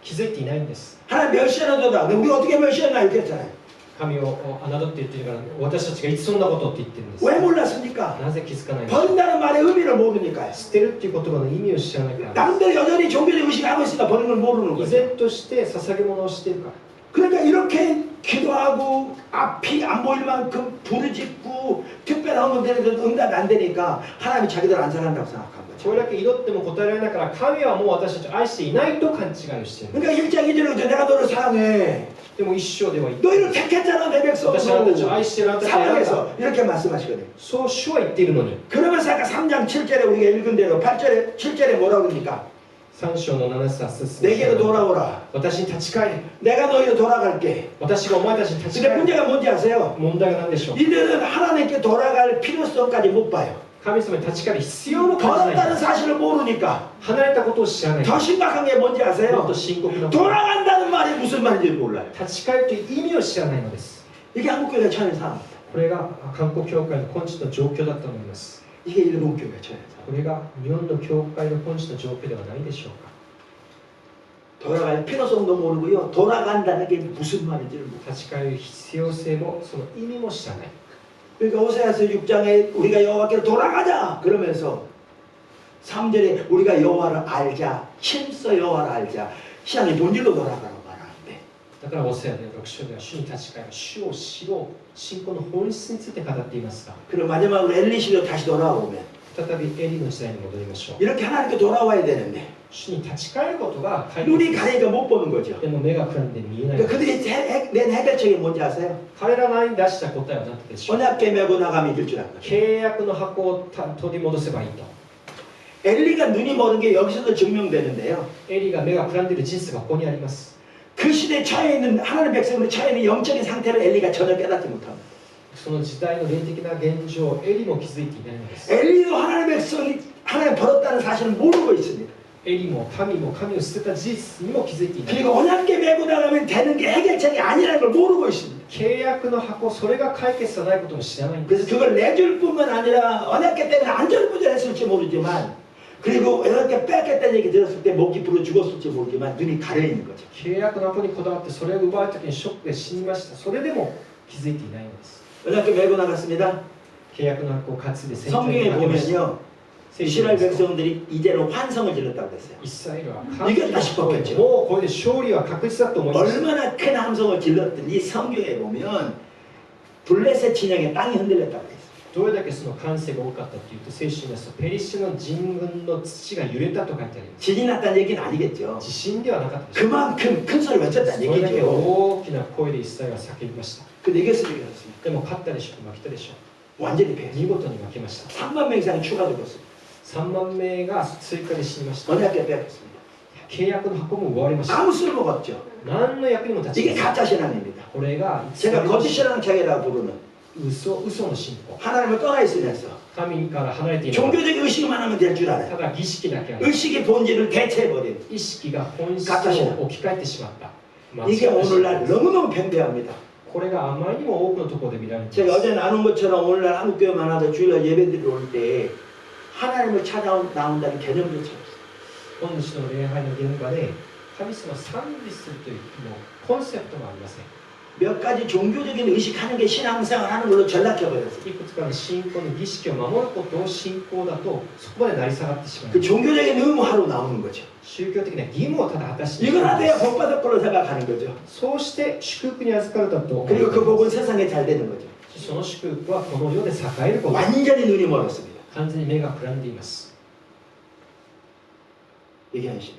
気づいていないんです。 하나님 멸시하는도다. 근데 우리 어떻게 멸시했나 이렇게 했잖아요. 神を侮って言ってるから、私たちがいつそんなことって言ってるんです。 왜 몰랐습니까? なぜ気づかないんですか。 버린다는 말의 의미를 모르니까요. 捨てるっていう言葉の意味を知らないから。 남들 여전히 종교적 의식을 하고 있으니까 버리는 걸 모르는 依 거죠. 然として捧げ物をしているから。 그러니까 이렇게 기도하고 앞이 안 보일 만큼 부르짖고 특별한 헌금 되는데도 응답이 안 되니까 하나님이 자기들 안 사랑한다고 생각한 これ 거죠. だけ祈っても答えられないから、神はもう私たちを愛していないと勘違いをしている。 그러니까 1장 2절에 내가 너를 사랑해. でも一章では言って、 너희를 택했잖아 내 백성으로. 私はあなたたちを愛している、あなたたちを選んだ。 사랑해서 이렇게 말씀하시거든요. そう主は言っているのに。 그러면서 아까 3장 7절에 우리가 읽은 대로 8절에 7절에 뭐라고 그럽니까? 3章の7節 내게로 돌아오라. 私に立ち返れ。 내가 너희로 돌아갈게. 私がお前たちに立ち 근데 返る。 문제가 뭔지 아세요? 問題が何でしょう。 이들은 하나님께 돌아갈 필요성까지 못 봐요. 神様に立ち返る必要も感じないん 돌아온다는 です 사실을 모르니까. 離れたことを知らない。 더 심각한 게 뭔지 もっ 아세요? と深刻なこと。 돌아간다는 말이 무슨 말인지 몰라요. 立ち返るという意味を知らないのです。 이게 한국교회 처한 상황입니다. これが韓国教会の今日の状況だと思います。 이게 일본 교회 처한 상황. これが日本の教会の今日の状況ではないでしょうか。 돌아갈 필요성도 모르고요. 돌아간다는 게 무슨 말인지를 모르고. 立ち返る必要性もその意味も知らない。 그러니까 호세아서 6장에 우리가 여호와께로 돌아가자 그러면서 3절에 우리가 여호와를 알자 힘써 여호와를 알자 신앙의 본질로 돌아가라고 말하는데 だからホセアで6章では主に立ち返る、主を知ろう、信仰の本質について語っていますが、 그리고 마지막으로 엘리 시대로 다시 돌아오면 再びエリの時代に戻りましょう。 이렇게 하나님께 돌아와야 되는데 主に立ち返ることが解決 눈이 です。 가리니까 못 보는 거죠. でも目がくらんで見えない。 그러니까 그들이 낸 해결책이 뭔지 아세요? 彼らなりに出した答えは何でしょう。 언약궤 메고 나가면 이길 줄 아는 거죠. 契約の箱を取り戻せばいいと。 엘리가 눈이 멀은 게 여기서도 증명되는데요. エリが目がくらんでいる事実がここにあります。 그 시대에 처해 있는 하나님 백성으로 처해 있는 영적인 상태를 엘리가 전혀 깨닫지 못합니다. その時代の霊的な現状をエリも気づいていないのです。 엘리도 하나님의 백성이 하나님 버렸다는 사실을 모르고 있습니다. エリも民も神を捨てた事実にも気づいていない。 그리고 언약궤 메고 나가면 되는 게 해결책이 아니라는 걸 모르고 있습니다. 契約の箱、それが解決じゃないことも知らないんで 그래서 す。 그걸 내줄 뿐만 아니라 언약궤 때문에 안절부절했을지 모르지만 그리고 언약궤 뺏겠다는 얘기 들었을 때 목이 부러 죽었을지 모르지만 눈이 가려 있는 거죠. 契約の箱にこだわってそれを奪われた時にショックで死にました。それでも気づいていないのです。 언약궤 메고 나갔습니다. 契約の箱を担いで戦場に 성경에 かけました。 보면요. 이스라엘 백성들이 이제는 환성을 질렀다고 했어요. イスラエルは 이겼다 싶었겠죠. もうこれで勝利は確実だと思いました。 얼마나 큰 함성을 질렀더니 성경에 보면 블레셋 진영의 땅이 흔들렸다고 했어요. どれだけその歓声が多かったというと、聖書によりますとペリシテの人軍の土が揺れたと書いてあります。 지진이 났다는 얘기는 아니겠죠. 地震ではなかったでしょう。 그만큼 큰 소리 そ 외쳤다는 れだけ 얘기죠. 大きな声でイスラエルは叫びました。 근데 이겼으면 이겼습니다. でも勝ったでしょうか、負けたでしょ 완전히 う。 패했어요. 見事に負けました。 3만 명 이상이 추가 죽었어요. 3万名が追加で死にました。 언약궤 뺏겼습니다. 契約の箱も奪われました。 아무 쓸모가 없죠. 何の役にも立ち 이게 ません。 가짜 신앙입니다. これが 제가 거짓 신앙책이라고 부르는 嘘の信仰。 하나님을 떠나 있으면서 神から離れているのは 종교적인 의식만 하면 될 줄 た 알아요. だ儀式だけある。 의식의 본질을 대체해버린 意識が本質 가짜 신앙 を置き換えてしまった。間違 이게 った信仰 오늘날 너무너무 팽배합니다. これがあまりにも多くのところで見られてい 제가 ます。 어제 나눈 것처럼 오늘날 한국 교회만 하도 주일날 예배드리러 올 때 하나님을 나온다는 개념조차 없어요. 本日の礼拝の現場で神様を賛美するというもうコンセプトもありません。 몇 가지 종교적인 의식하는 게 신앙생활 하는 걸로 전락해버렸어요. いくつかの信仰の儀式を守ることを信仰だとそこまで成り下がってしまい 그 ます。 종교적인 의무하러 나오는 거죠. 宗教的な義務をただ果たしてい 이걸 るので 하돼야 す。 복 받을 걸로 생각하는 거죠. そうして祝福に預かるだと思い 그리고 그 ま 복은 す。 세상에 잘 되는 거죠. その祝福はこの世で栄えること。 완전히 눈이 멀었습니다. 完全に目がくらんでいます。 이게 현실.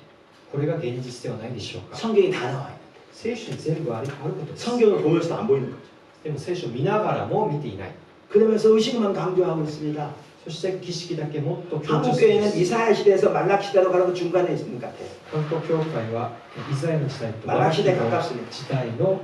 これが現実ではないでしょうか。 성경이 다 나와 있는데 聖書に全部あることです。 성경을 보면서도 안 보이는 거죠. でも聖書を見ながらも見ていない。 그러면서 의식만 강조하고 있습니다. そして儀式だけもっと強調 한국 するんで 교회는 す。 이사야 시대에서 말락 시대로 가고 중간에 있는 것 같아요. 韓国教会はイザヤの時代と 말락 マラキ 시대 の 가깝습니다. 時代の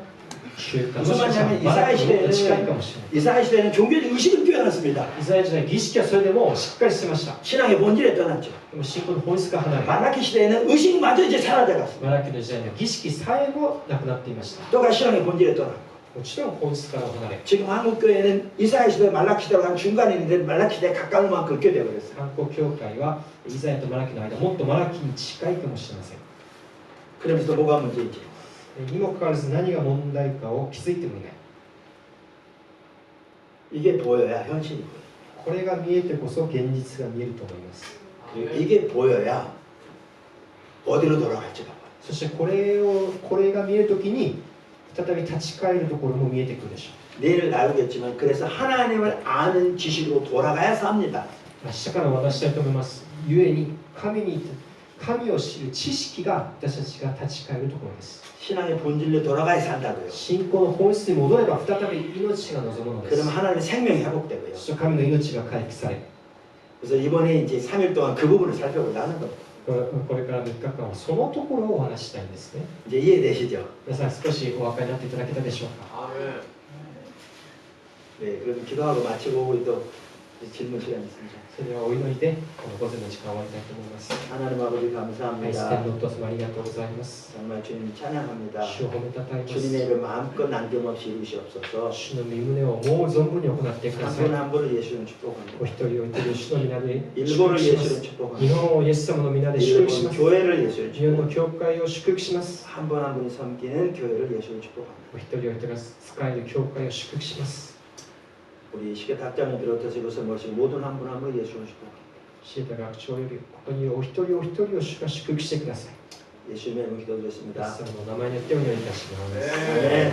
習慣 무슨 もしかしたら 말이냐면 マラキのもっと 이사야 近いかもしれない。 이사야 시대는 종교적 의식은 뛰어났습니다. イザヤ時代儀式はそれでもしっかりしてました。 신앙의 본질에 떠났죠. でも信仰の本質が離れ、 말라키 시대에는 의식마저 이제 사라져갔습니다. マラキの時代には儀式さえもなくなっていました。 또다시 신앙의 본질에 떠났고 もちろん本質から離れ、 지금 한국 교회는 이사야 시대 말라키 시대로 간 중간에 있는데 말라키 시대에 가까울 만큼 그렇게 되어버렸어요. 韓国教会はイザヤとマラキの間、もっとマラキに近いかもしれません。 그러면서 뭐가 문제인지 にもかかわらず何が問題かを気づいてもいない。 이게 보여야 현실이 보여요. これが見えてこそ現実が見えると思います。 이게 보여야 어디로 돌아갈지가 보여요. そしてこれが見えるときに再び立ち返るところも見えてくるでしょ 내일 나오겠지만 그래서 하나님을 아는 지식으로 돌아가야 삽니다. う。明日からお話したいと思います。ゆえに神を知る知識が私たちが立ち返るところです。 신앙의 본질로 돌아가야 산다고요. 信仰の本質に戻れば再び命が望むのです。 그러면 하나님의 생명이 회복되고요. そして神の命が回復され、 그래서 이번에 이제 3일 동안 그 부분을 살펴보려고 하는 겁니다. これから3日間はそのところをお話ししたいんですね。 이제 이해되시죠? 皆さん少しお分かりになっていただけたでしょうか。 네, 그럼 기도하고 마치고 우리 또 질문 시간 있습니다. それではお祈りでこの午前の時間を終わりたいと思います。 하나님 아버지 愛して 감사합니다. のお父様ありがとうございます。 정말 주님 찬양합니다. 主を褒めたたえます。 주님의 일을 마음껏 남김없이 이루시옵소서. 主の御胸をもう存分に行ってくだ 한 さい。 분 한 분을 예수님 お 축복합니다. 一人お一人を主の皆で祝 일본을 福しま 예수님 す。 축복합니다. 日本をイエス様の皆で祝福し 일본 ます。 교회를 예수님 日本の 축복합니다. 教会を祝福します。 한 분 한 분이 섬기는 교회를 예수님 축복합니다. お一人お一人が使える教会を祝福します。 우리 시계 닭장을 비롯해서 이것을 모시고 모든 한 분 한 분 예수님 축복합니다. シエタ学長よりここにいるお一人お一人を主が祝福してください。 예수님의 이름으로 イエ 기도드렸습니다. ス様の名前によってお祈りいたします。 아멘.